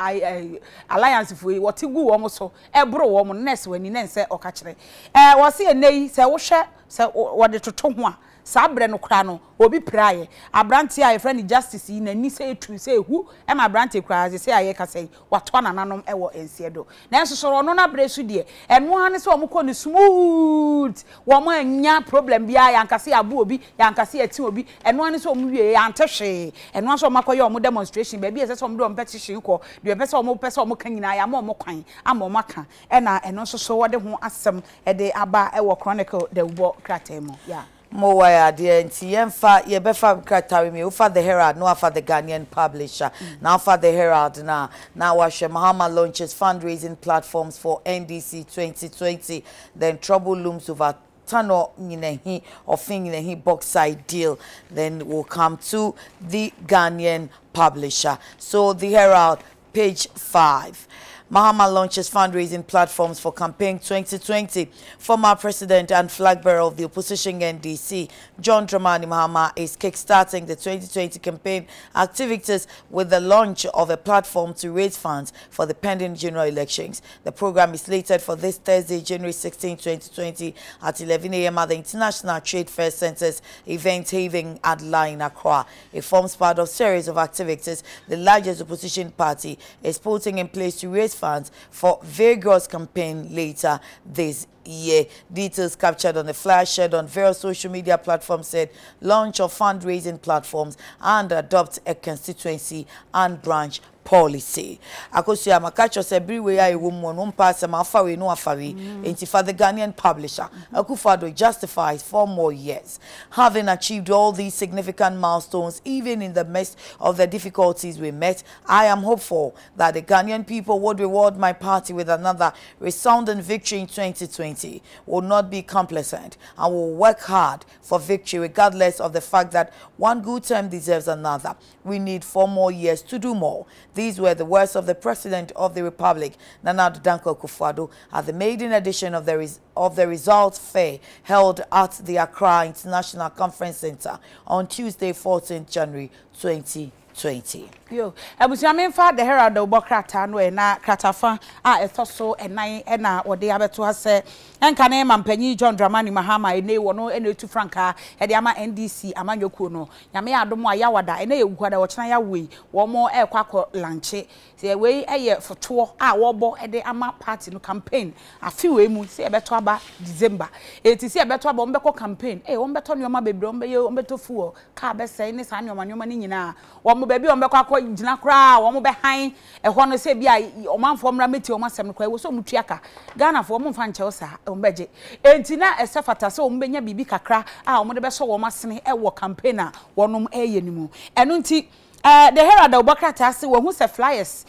Speaker 3: Alliance for wo ti gu wo mo so ebro wo mo nurse wani nense oka kire wase enei se wo hwe se wade toto ho a sabre no kra no obi praye abrante a friend Justice na ni say true say hu e ma abrante kra say aye ka say wato nananom ewo ensiedo na enso so no na bresu de eno ane se omko ni smooth wo ma anya problem bia yankase abu obi yankase ati obi eno ane se omwie yantehwe eno ane se omakoye omo demonstration ba bia se se omdo petition ko de pese omo pese omo kanyina ya ma omo kwan ama omo ka e na eno so wode ho asem e de aba ewo Chronicle de ubo kratemo ya
Speaker 1: Mo waya de nti yemfa ye befa kratari me ufa the Herald no afa the Ghanaian publisher now for the Herald now Washe Mahama launches fundraising platforms for NDC 2020 then trouble looms over Tano Ninehi or Finginehi bauxite deal then we'll come to the Ghanaian publisher. So the Herald page 5. Mahama launches fundraising platforms for campaign 2020. Former president and flag bearer of the opposition NDC, John Dramani Mahama, is kickstarting the 2020 campaign activities with the launch of a platform to raise funds for the pending general elections. The program is slated for this Thursday, January 16, 2020 at 11 a.m. at the International Trade Fair Center's event haven at Line Accra. It forms part of a series of activities the largest opposition party is putting in place to raise funds for vigorous campaign later this year. Details captured on the flyer shared on various social media platforms said launch of fundraising platforms and adopt a constituency and branch policy. Akosia makacho se briwe ya iwumo no mpase ma afawe no afawe enti for the Ghanaian publisher Akufo-Addo justifies 4 more years. Having achieved all these significant milestones even in the midst of the difficulties we met, I am hopeful that the Ghanaian people would reward my party with another resounding victory in 2020. Will not be complacent and will work hard for victory regardless of the fact that one good term deserves another. We need 4 more years to do more. These were the words of the President of the Republic, Adodanko Akufo-Addo, at the maiden edition of the Results Fair held at the Accra International Conference Center on Tuesday, 14th January 2020.
Speaker 3: Yo, abusiame fa the Herald do bokrata no na kratafa a etoso enan na wode abeto ha se enka na mampanyi John Dramani Mahama ene wo no ene tu franka e de ama NDC amanyoku no nyame adomo ayawada ene ye gukwada wo chena ya wei wo mo ekwakọ lanche se wei eye foto a wo bo e de ama party no campaign afi wei mu se ebeto aba December eti se ebeto aba ombeko campaign wo mbeto nyoma bebre ombeto fuo ka be se ne sa nyoma ni nyina wo mo bebi ombeko akọ jina kra wo mo be han e ho no se bia o manfo mra meti o masem no kwa wo so mutuaka Ghana fo mo mfa nche osa o mbeje enti na esefata se o mbenya bibi kakra a o mo de be so wo masene e wo campaigner wonom eye nimu eno nti The Herald the Bokrata say who say flyers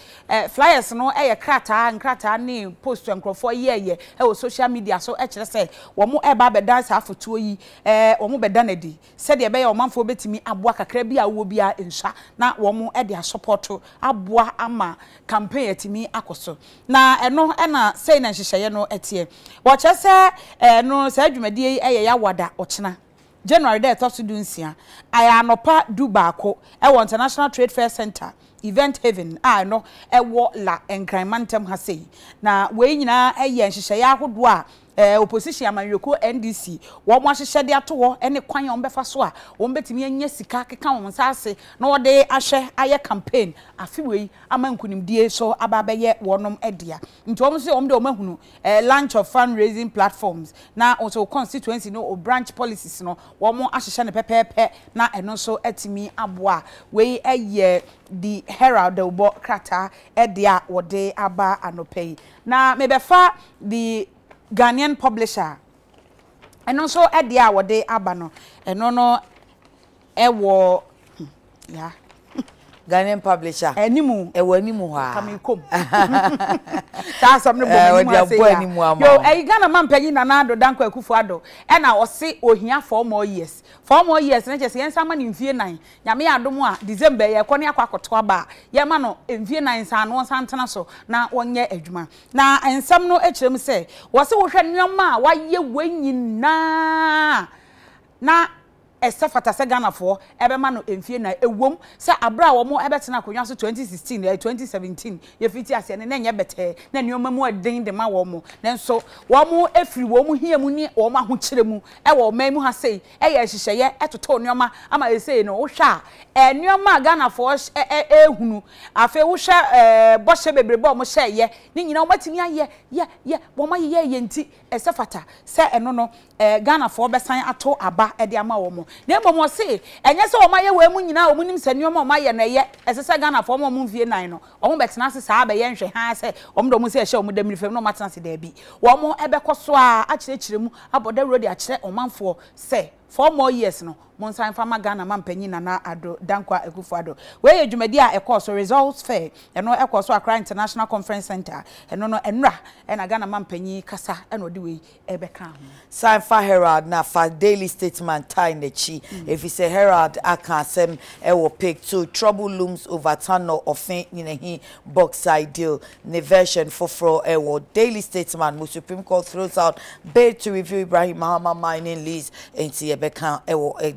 Speaker 3: no krata ne post nkrofo ye social media so e kire say wo mo eba be dance afoto yi wo mo be danadi said ye be ye omanfo betimi aboa kakra bi a wo bia nsha na wo mo e de support aboa ama campaign atimi akoso na eno na say na hyehyeye no etie wo kire say no say adwumadie ye ya wada ochena January there to do nsia aya anopa du baako e wo International Trade Fair Center Event Haven no e wo la enkranmantem ha sei na we nyina eye nhyehyeye ahodo a opposition amanweko NDC wo mo ahyehye de ato ho ene kwan on befa so a wo betimi anya sika keka wo nsase na wo de ahye aye campaign afiwei amankunimdie so ababeye wonom edia nti wo se wo de wo mahunu launch of fundraising platforms na also constituency no o branch policies no wo mo ahyehye ne pepepe na eno so atimi aboa we eye the Herald the Ubo krata edia wo de aba anopei na mebefa the Ghanaian publisher and also at the hour day abano and no yeah
Speaker 1: Ghanaian publisher
Speaker 3: animu
Speaker 1: ha
Speaker 3: coming come that's something yo Ghana man penyi na ado danko akufuado e na o se ohia 4 more years na chese yensa ma ni mfie 9 nyame adom a December ye kone akwakoto aba ye ma no mfie 9 sa no santana so na wonye adwuma na ensam no ekirem se wo se wo hwe nyoma wa ye wanyina na esafata se Ghana for ebe ma no emfie na ewom se abra wo mo ebe tena konwa so 2016 2017 ye fiti ase ne nye bete na nioma mu adin de ma wo mo nenso wo mo efiri wo mo hia mu ni wo ma ho kire mu e wo man mu ha sei e ye hyehyeye etoto nioma ama ye sei no wo hwa nioma Ghana for ehunu afi wo hwa bo hye bebrebe wo mo hye ye ni nyina wo matimi aye ye wo ma ye nti esafata se eno no Ghana for besan ato aba e de ama wo mo na mo se enye se o maye we mu nyina o munim se nioma o maye na ye esese Ghana for mo mfie 9 no o mo betena se sa ba ye nhwe ha se o mo do mo se ehye o mo damri fam no matena se da bi wo mo ebe koso a akire mu aboda road akire o manfo se 4 more years no monsan fama Ghana man panyin na ado dankwa ekufuado we edwumadi a ekoso results fair eno ekoso Accra International Conference Center eno no enra na Ghana man panyin kasa eno de we ebeka ho
Speaker 1: sign for Herald na for daily statement time the chi if you say Herald akasem will pick to trouble looms over tunnel of he bauxite deal ne version for daily statement mo Supreme Court throws out bid to review Ibrahim Mahama mining lease into ebeka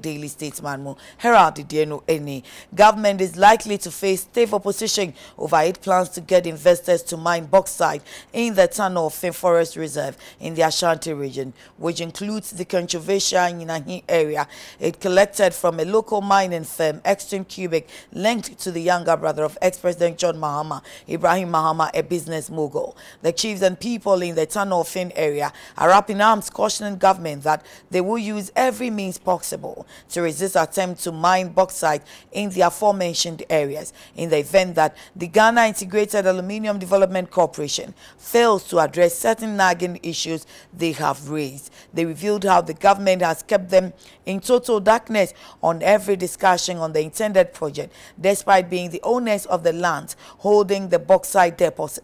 Speaker 1: daily statement mo Herald did no any government is likely to face stiff opposition over its plans to get investors to mine bauxite in the tunnel of Forest Reserve in the Ashanti region, which includes the controversial Yinahi area. It collected from a local mining firm, Extreme Cubic, linked to the younger brother of ex-President John Mahama, Ibrahim Mahama, a business mogul. The chiefs and people in the tunnel of area are up in arms, cautioning government that they will use every means possible to resist attempts to mine bauxite in the aforementioned areas in the event that the Ghana Integrated Aluminium Development Corporation fails to address certain nagging issues they have raised. They revealed how the government has kept them in total darkness on every discussion on the intended project, despite being the owners of the land holding the bauxite deposit.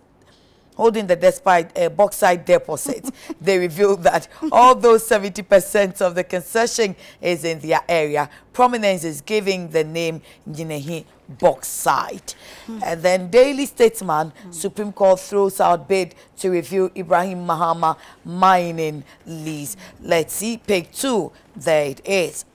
Speaker 1: Bauxite deposit. They revealed that although 70% of the concession is in their area, prominence is giving the name Ginehi bauxite. And then daily statement, Supreme Court throws out bid to review Ibrahim Mahama mining lease. Let's see, page 2. There it is.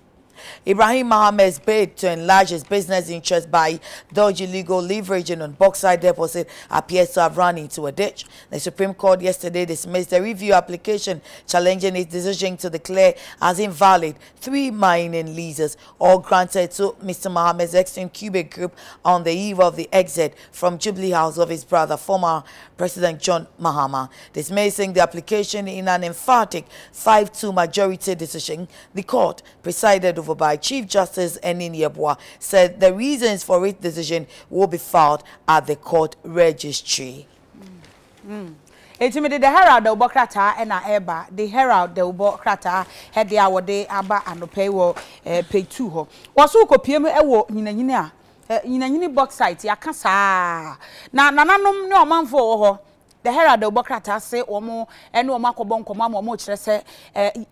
Speaker 1: Ibrahim Mahama's bid to enlarge his business interest by dodgy legal leveraging on bauxite deposit appears to have run into a ditch. The Supreme Court yesterday dismissed the review application challenging its decision to declare as invalid 3 mining leases, all granted to Mr. Mahama's Extreme Cubic Group on the eve of the exit from Jubilee House of his brother, former President John Mahama. Dismissing the application in an emphatic 5-2 majority decision, the court, presided over by Chief Justice Enini Yeboah, said the reasons for its decision will be filed at the court registry.
Speaker 3: Etimide the Herald the Ubokrata and Eba the Herald the Ubokrata had the hour day aba and pay wo pay 2 ho. Wasu kopiem ewo nyina nyinanyini bauxite yakasa na nananom ne omanfo wo ho the Herald Obokrata say omo ene omo akobon koma mo kire se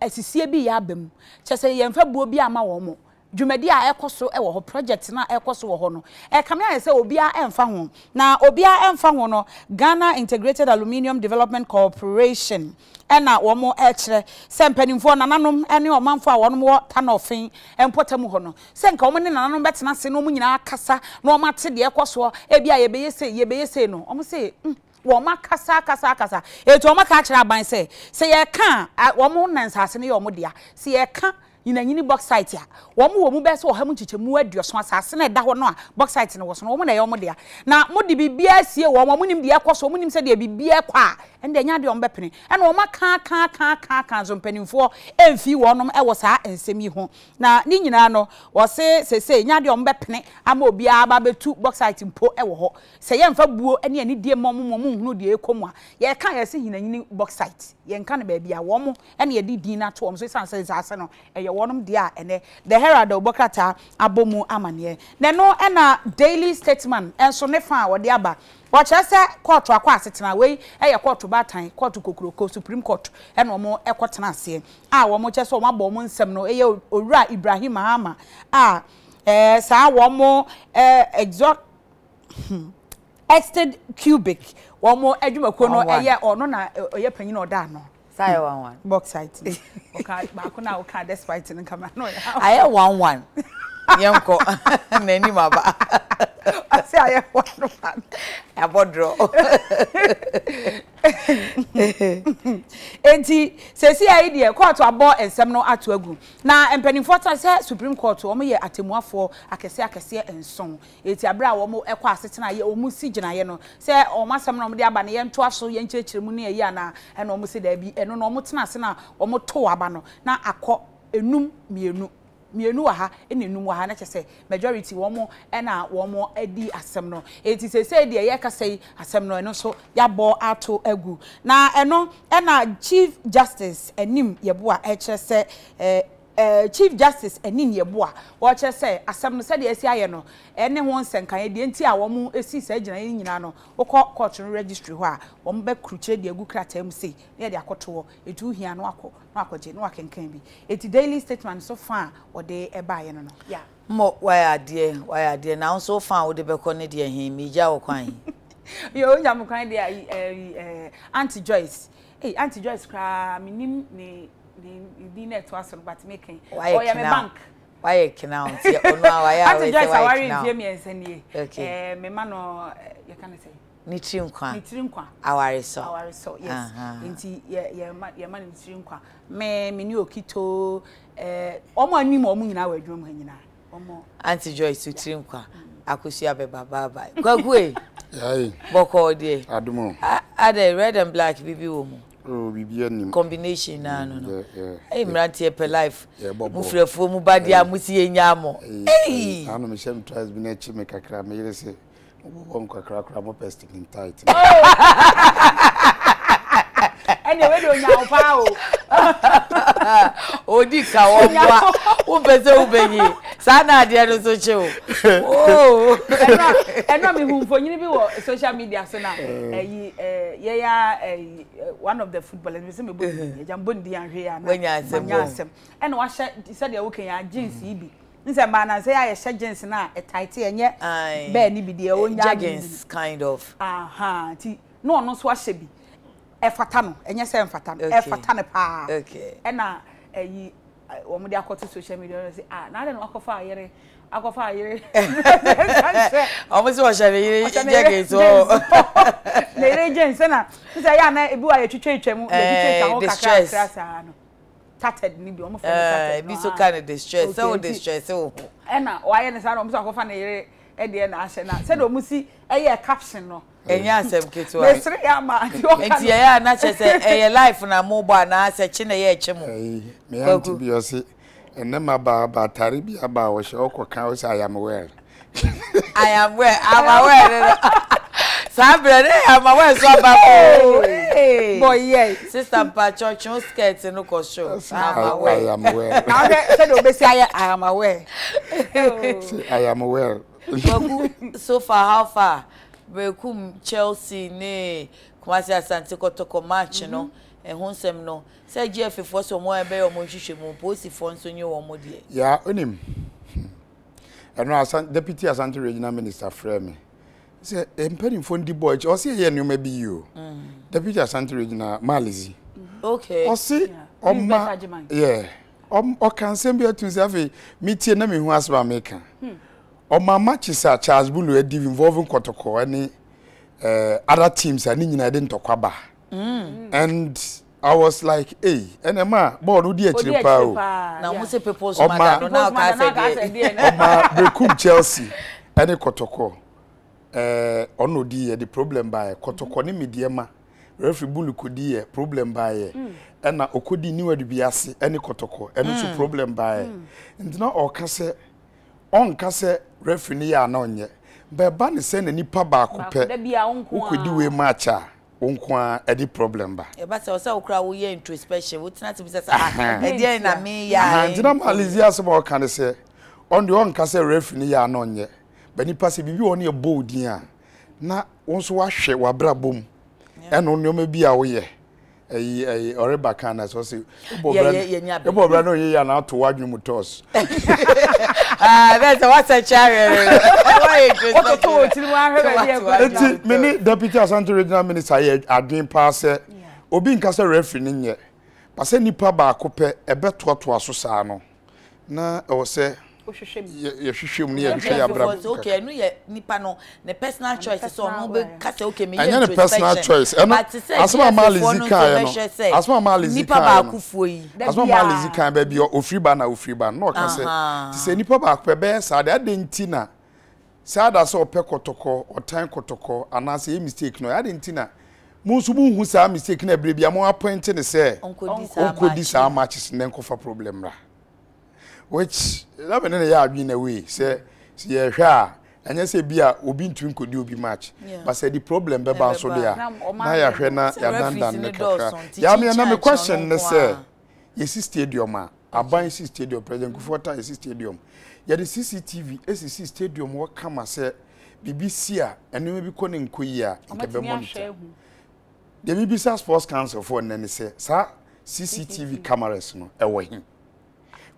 Speaker 3: asisie bi ya abam kire se yemfa buo bi ama wo mo dwumadi a ekoso e wo ho project na ekoso wo ho no kame ya se obia emfa ho na obia emfa ho no Ghana Integrated Aluminium Development Corporation ena wo mo kire se mpanimfo nananom ene omanfo a wono wo tanofin empotam ho no se nka omo ne nananom betena se no mu nyina kasa na o mate de ekoso e bia yebeyese no omo se woma kasa eto woma ka kira ban se ye ka womo nansase ne ye womo dia se ye ka nyinanyini bauxite a womo mu be se wo ha mu chichemu aduoso asase na da ho no a bauxite ne wo so no womo na ye womo dia na mo de bibia sie womo nim de ekoso womo nim se de bibia kwa ende nya de ombe pene ena woma ka zo mpanimfo emfi wonom e wo saa ensemi ho na ni nyina no wo se nya de ombe pene ama obia ba betu bauxite mpo e wo ho se ye mfa buo ene ani die mom hunu de ekomu a ye ka ye se hinanyini bauxite ye nka ne ba bia womo ene ye di din na to om so sanse sase no eye wonom dia ene the Herald Obokrata abomu amane ne no ena daily statement enso ne fa wo de aba wacha se court akwa asetena we eye court batan court kokroko Supreme Court ena omo ekotena ase a wo mo che so omo abo mo nsem no eye owura Ibrahim Mahama a saa wo mo extended cubic wo mo adwumako no eye ono na oye panyin oda no
Speaker 1: say 11
Speaker 3: bauxite okay ba ko na o ka despite in kama no
Speaker 1: aye 11 yenko nani maba
Speaker 3: ase aye 11
Speaker 1: abodro
Speaker 3: enti sesi ayi de court abo ensem no ato agu na empanimfo ta se Supreme Court wo ye atemuafo akese enson eti abra wo mo ekọ asetena ye omu si ginaye no se o masem no mo de aba ne ye nto aso ye nkyekiremu ne ye ana ena o mo se da bi eno no mo tena ase na o mo to aba no na akọ enum mienu wa ha enenum wa ha na kyese majority wo mo ena wo mo adi asem no eti se de ye kasai asem no eno so ya bo ato agu na eno ena Chief Justice enim yebo a kyese Chief Justice enim yebo a wo kyese asem no se de esi aye no ene ho nsenkan ye de nti a wo mo esi sa gina ye nyina no wokọ court registry ho a wo mo be kruchire de agu kratam sei ne de akoto etu hia no akọje no akenkan bi eti daily statement so far o de eba ye no yeah
Speaker 1: mo why ade na so far o de be ko ne de hin mi ja wo kwan
Speaker 3: yo nya mo kwan de Auntie Joyce Auntie Joyce kra minim ne net was but making oh yeah me bank
Speaker 1: why kina on tie onu a why
Speaker 3: Auntie Joyce awari vie mi ensenie me ma no you can say
Speaker 1: Nitri nkwa awari so
Speaker 3: yes nti ye ma nitri nkwa me ni okito omo anim omo nyina wa adwum ha nyina omo
Speaker 1: Auntie Joyce nitri nkwa akosi abeba bye kwagwe
Speaker 2: yayi
Speaker 1: boko de
Speaker 2: adumo
Speaker 1: ade red and black bibi wo mu
Speaker 2: oh bibi anim
Speaker 1: combination na no mrantie per life mu frefo mu badia mu sie nyamo
Speaker 2: anu me shem tries bi na chi me kakra me yere se won kakra mo pesting in tight
Speaker 3: ene we do nya opa o
Speaker 1: odi ka wo bua wo pese wo benyi sa na ade no so che o
Speaker 3: eno mi hu mfonyini bi wo social media so na ye ya one of the footballers we say me bo jambo ndi anhwe ya na
Speaker 1: wanya asem
Speaker 3: eno wa hye said ya wo kan ya jeans ibi nse ba na say ya hye jeans na tight enye be ni bi de o nya
Speaker 1: jeans kind of
Speaker 3: ti no no so hye bi efata no enye se enfata no efata ne pa ena wo mo de akoto social media say na de no akofa ayere
Speaker 1: omo se wo share yire jeans so
Speaker 3: na yire jeans na say ya na ebi wa ye twetwetwemu na twetwa ho kakra sa no tatted ni bi omo fa tatted
Speaker 1: bi so kind of distress so distress so
Speaker 3: ena wa ye ne sa no omo so akofa na yire e de na ahye na say do omo si eye caption no
Speaker 1: enya asem keto
Speaker 3: a mesri ya ma
Speaker 1: enti ya na che se eye life na mo ba na se chi na ye che mo
Speaker 2: me anti bi o se enne ma ba tari bi aba wo she okoka o se I am well
Speaker 1: I'm aware Sabre I'm aware so ba
Speaker 3: boy yeah
Speaker 1: sister pa church skirt no ko show
Speaker 2: I am well
Speaker 3: now say do be say I am aware
Speaker 2: I am well
Speaker 1: So far, how far? Bekum Chelsea ne Kumasi Asante Kotoko match no and Honsem no. Say GF for some more be or Monchish Posi Fons on your modi.
Speaker 5: Yeah, onim. And now Deputy Asante Regional Minister Frame. Say impeding phone the boy, or say here you may be you. Deputy Asante Regional Malizi.
Speaker 1: Okay.
Speaker 5: Or see yeah. Or can send me to say meeting me who has American. Or my matches are Charles Bulu involving Kotoko any other teams and I didn't talk about. And I was like, hey, and Emma, board would you actually power?
Speaker 1: Now, what's a proposal? Now,
Speaker 5: Bekum Chelsea, any Kotoko. Ono di the problem by Kotoko ni mediama. Referee Bulu could be a problem by and na Okodi knew to be as any Kotoko, and it's a problem by. And now all kase on kase referee ya non yet. But ban send any paba who could do a matcha. Unkwa edi problem ba.
Speaker 1: E ba se o se okra wo ye introspection wo tina to be say e dey na me ya.
Speaker 5: Ndina malizi asema o kan say on the on ka say referee ya no nye. Ba nipa se bibi woni e boldin a na wonso wa hwe wa bra bom. E no nyoma bi a wo ye. Oreba kana so say bo bra no ye ya na to wadwum mu toss.
Speaker 1: That's what's a charity.
Speaker 5: Many Deputy Asante Regional Minister here adwin pass obi nka say referee ni nye. Ba say nipa ba akopɛ ebe to aso saa no. Na o say ye hwehwem ne ye hwehwe ya bra.
Speaker 1: Okay, no ye nipa no the personal choice so no be ka say okay me
Speaker 5: ye personal choice. Asma malizi kan no. Asma malizi
Speaker 1: nipa ba akufuo yi.
Speaker 5: Asma malizi kan ba bi ofiri ba na ofiri ba no ka say. Ti say nipa ba akopɛ be saa de adenti na sada so opɛ kotoko otan kotoko anase ye mistake no adenti na munsu bu hu saa mistake na bre bia mo appoint ne say onkodi saa matches ne nkofa problem ra. Which that be na ya adwin away say ye hwa anya say bia obi ntun kodi obi match but say the problem be ba so there na ya hwe na ya dandan ne kakra ya me na me question ne say yesi stadium a aban si stadium president Kufota yesi stadium ya the CCTV SCC stadium wo kama say BBC a eno bi ko ne nkoyi a nke be monitor the BBC Sports Council for nene say sa CCTV cameras no e wo hin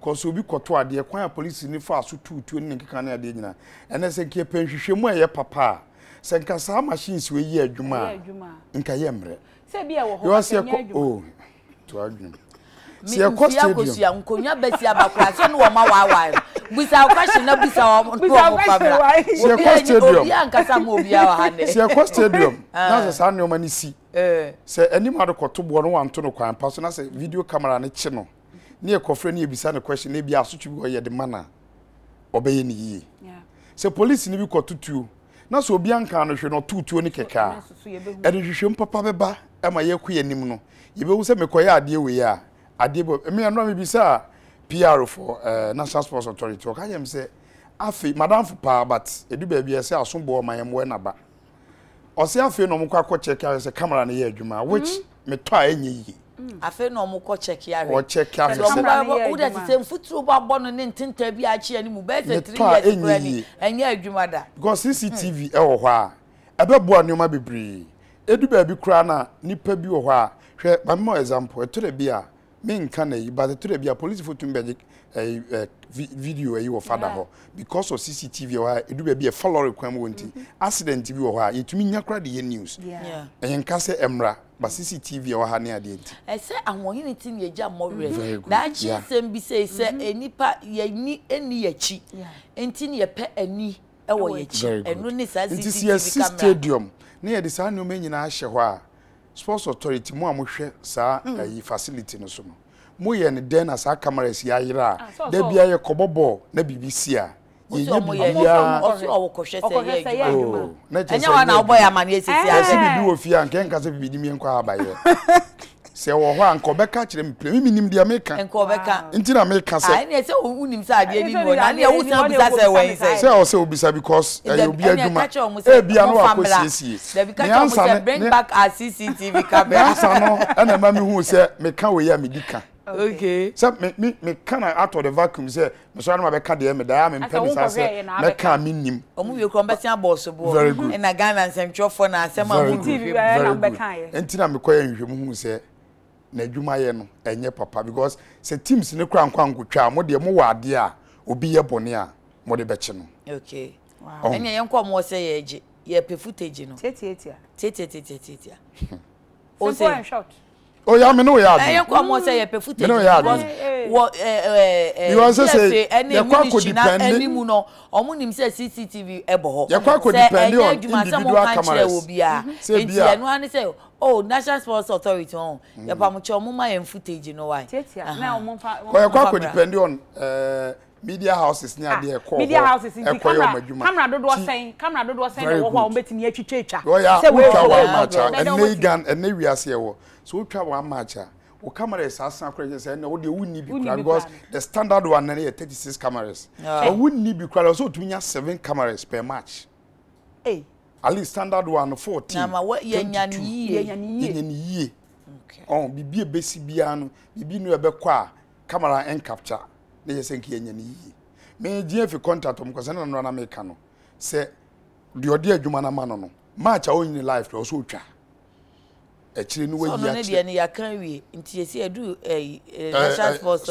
Speaker 5: cause obi koto ade kwan police ni fa so tutu ni nkeka na ade nyina ene se ke penhwehwemu eye papa se nka sa machines we yi adwuma nka ye mre
Speaker 3: se bia wo
Speaker 5: ho se oh to adwuma se e cost
Speaker 1: ya nkonya besi abakura se no wo ma wa bisa question na bisa wo pabra
Speaker 5: se e cost stadium
Speaker 1: obi ankasa ma obi a ha ne
Speaker 5: se e cost stadium na se sa ne o ma ni si se eni ma do koto bo no wanto no kwan pa so na se video camera ne chi no ne ekofre ne ebisa ne question ne bia asotwe bi ye de mana obeye ne yi se police ne bi kotutu na so obi anka no hwe no tutuo ne keka e de hwehwem papa beba e ma ye ku yanim no ye be wu se mekoye ade we ya ade bo me no me bisa PR for National Sports Authority o ka yem se afi madam for pa but edu ba bia se asombo ma yem we na ba o se afi no mko akọ check out se camera ne ye adwuma which me to a enye yi
Speaker 1: afi no mo ko check ya re
Speaker 5: o check out
Speaker 1: se o da se mfuturo ba bo no ne ntinta bi a chi ani mu be se 3 years brani enye adwuma da
Speaker 5: because CCTV e wo ho a ebe bo anoma bebri edu ba bi kura na nipa bi wo ho a hwe ba mo example etore bi a me nka na yi but etore bi a police photo mbe video ayi wo father ho because of CCTV wo ha edu ba bi e follow requirement wonti accident bi wo ho a yetumi nya kura de news enye nka se emra ba CCTV wo ha ne ade enti
Speaker 1: se ahonhini tin ye ja more da chi sem bi se enipa ye ni eni yachi enti ne ye pe ani e wo yachi enu ni sa CCTV camera
Speaker 5: stadium ne ye de sa no menyina ahye ho a Sports Authority mo amohwe sa ayi facility no so no mo ye ne den asa cameras ya yira da bia ye kobobo na BBC a ye bia
Speaker 1: o ko hwe se ye adwuma enya wa na obo ya mane esisi
Speaker 5: ase bibi wo fia nkenka se bibi mi nkwa abaye se wo ho anko beka kire me minim dia meka
Speaker 1: enko beka
Speaker 5: ntina meka se
Speaker 1: ai ne se unim se ade ni mo na ne wo se obisa se wen
Speaker 5: se o se obisa because obi adwuma e bia no akosiesie
Speaker 1: me answer bring back our CCTV camera
Speaker 5: answer no na ma me hu se meka we ya medika
Speaker 1: Okay.
Speaker 5: So me kind of out of the vacuum say me so na be ka de me da me pen say me ka me nim.
Speaker 1: Omu we combating boss bo.
Speaker 5: Very good.
Speaker 1: Na Ghana nsɛmtwɔfo na asɛm a mu
Speaker 3: TV na be kan ye.
Speaker 5: Entina me koye nhwemu hu say na adwuma ye no enye papa because say teams ne kura nkwa nkotwa mo de mo wade a obi ye bone a mo de beche no.
Speaker 1: Okay. Wow. Enya yenko mo say ye age ye pe footage no. Tete.
Speaker 3: O say short.
Speaker 5: Oh yeah, me know ya.
Speaker 1: Yenko mo say ye pe footage.
Speaker 5: Me know ya.
Speaker 1: What
Speaker 5: you also say ye kwa ko depend
Speaker 1: animu no omo nim say CCTV ebo ho.
Speaker 5: Ye kwa ko depend on individual cameras.
Speaker 1: Say bia no an say oh National Sports Authority on ye pa mo che omo ma ye footage no why.
Speaker 3: Na omo fa.
Speaker 5: Ye kwa ko depend on media houses near there call.
Speaker 3: Media houses in camera do sen wo ho betimi atwitwa.
Speaker 5: Say we twa one match and Megan and we are here wo. So we twa one match. O camera is asan crazy say na wo de wunni bi because the standard one na 36 cameras. But wunni bi kwa so to nya 7 cameras per match.
Speaker 3: Eh.
Speaker 5: At least standard one 14.
Speaker 1: Na ma what ye nya
Speaker 5: ni. Okay. Oh bibi ebesi bia no bibi no ebe kwa camera and capture. Na ye senki enya ni yi. Me GF contact om because na make no. Say the odi adwuma na ma no. Match a only live to so twa. Actually no way
Speaker 1: ya. So no dey ya kan wi nti esi edu National Sports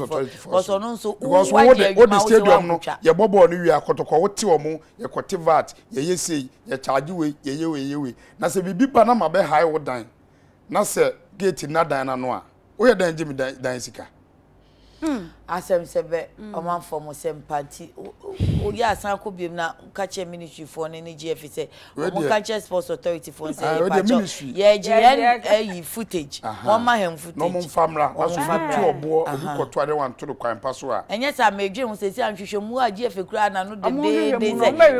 Speaker 1: Authority. Because no so
Speaker 5: because what the stadium no ye bobo no wi akotoko wote omo ye kote VAT ye yesei ye charge we ye we na se bibi pa na ma be high wo dan na se gate na dan na no a wo ye dan jimi dan sika.
Speaker 1: Asem sebe omanfo mo sempati o ya san ko biem na kache ministry for ne GF say mo kache Sports Authority for say ye GN footage one ma hem footage
Speaker 5: no mo famra na so tu obo obi koto ade wan to do kwan paso a
Speaker 1: enye sa medwe mo say si anhwehwemu a GF kura na no de say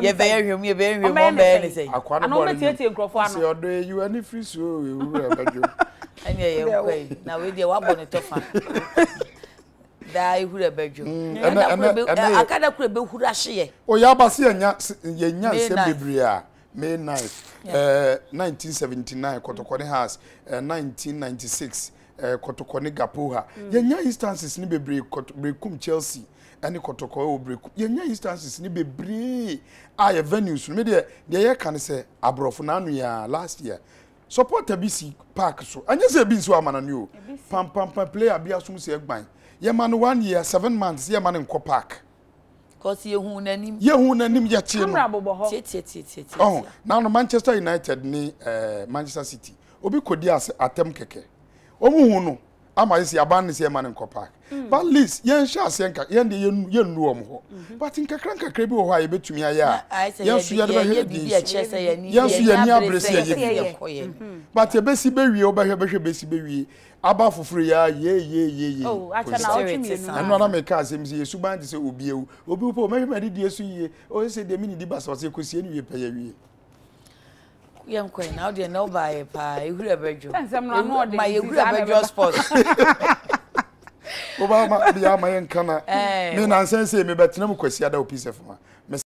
Speaker 1: ye be hwemu mo be ne say
Speaker 3: ano me tietie nkrofo ano
Speaker 5: say odo you any free so we wura badwo
Speaker 1: enye ye kwai na we de wa bone tofa da ihura bedwo akada kura be hura hye
Speaker 5: o ya base yenya se bebre a May 9 1979 Kotokone House 1996 Kotokone Gapoha yenya instances ni bebre brekum Chelsea ani Kotoko obrekum yenya instances ni bebre a venues me de ye kan say abrofo na anu ya last year support BC Park so anya se bi nso amana ni o pam player bia so se egban ye man 1 year 7 months ye man in Ko Park
Speaker 1: cause ye hu nanim
Speaker 5: ye tie no
Speaker 3: camera bobo ho
Speaker 5: oh now no Manchester United ni Manchester City obi kodi as atem keke omu hu no ama isi aban ni se man in Ko Park but least ye nsha asenka ye de ye nu om ho but nkakra bi wo ho ye betumi aya ye su ye de
Speaker 1: bi a chese ye ni
Speaker 5: ye su ye ni abrese ye but ye besi bewie obehwe besi bewie aba fufuru ya ye
Speaker 3: oh acha na otwimi
Speaker 5: enu na make asem si yesu ban se obi ewu obi po mehwe di yesu ye o se de mini di basa se kosie ni wie pa ya wie
Speaker 1: yem kwen na de no buy pa ehura bedwo
Speaker 3: ma
Speaker 1: ehura bedwo sports
Speaker 5: oba ma bia ma yen kana me na nsense me betena mu kwasi ada opise fuma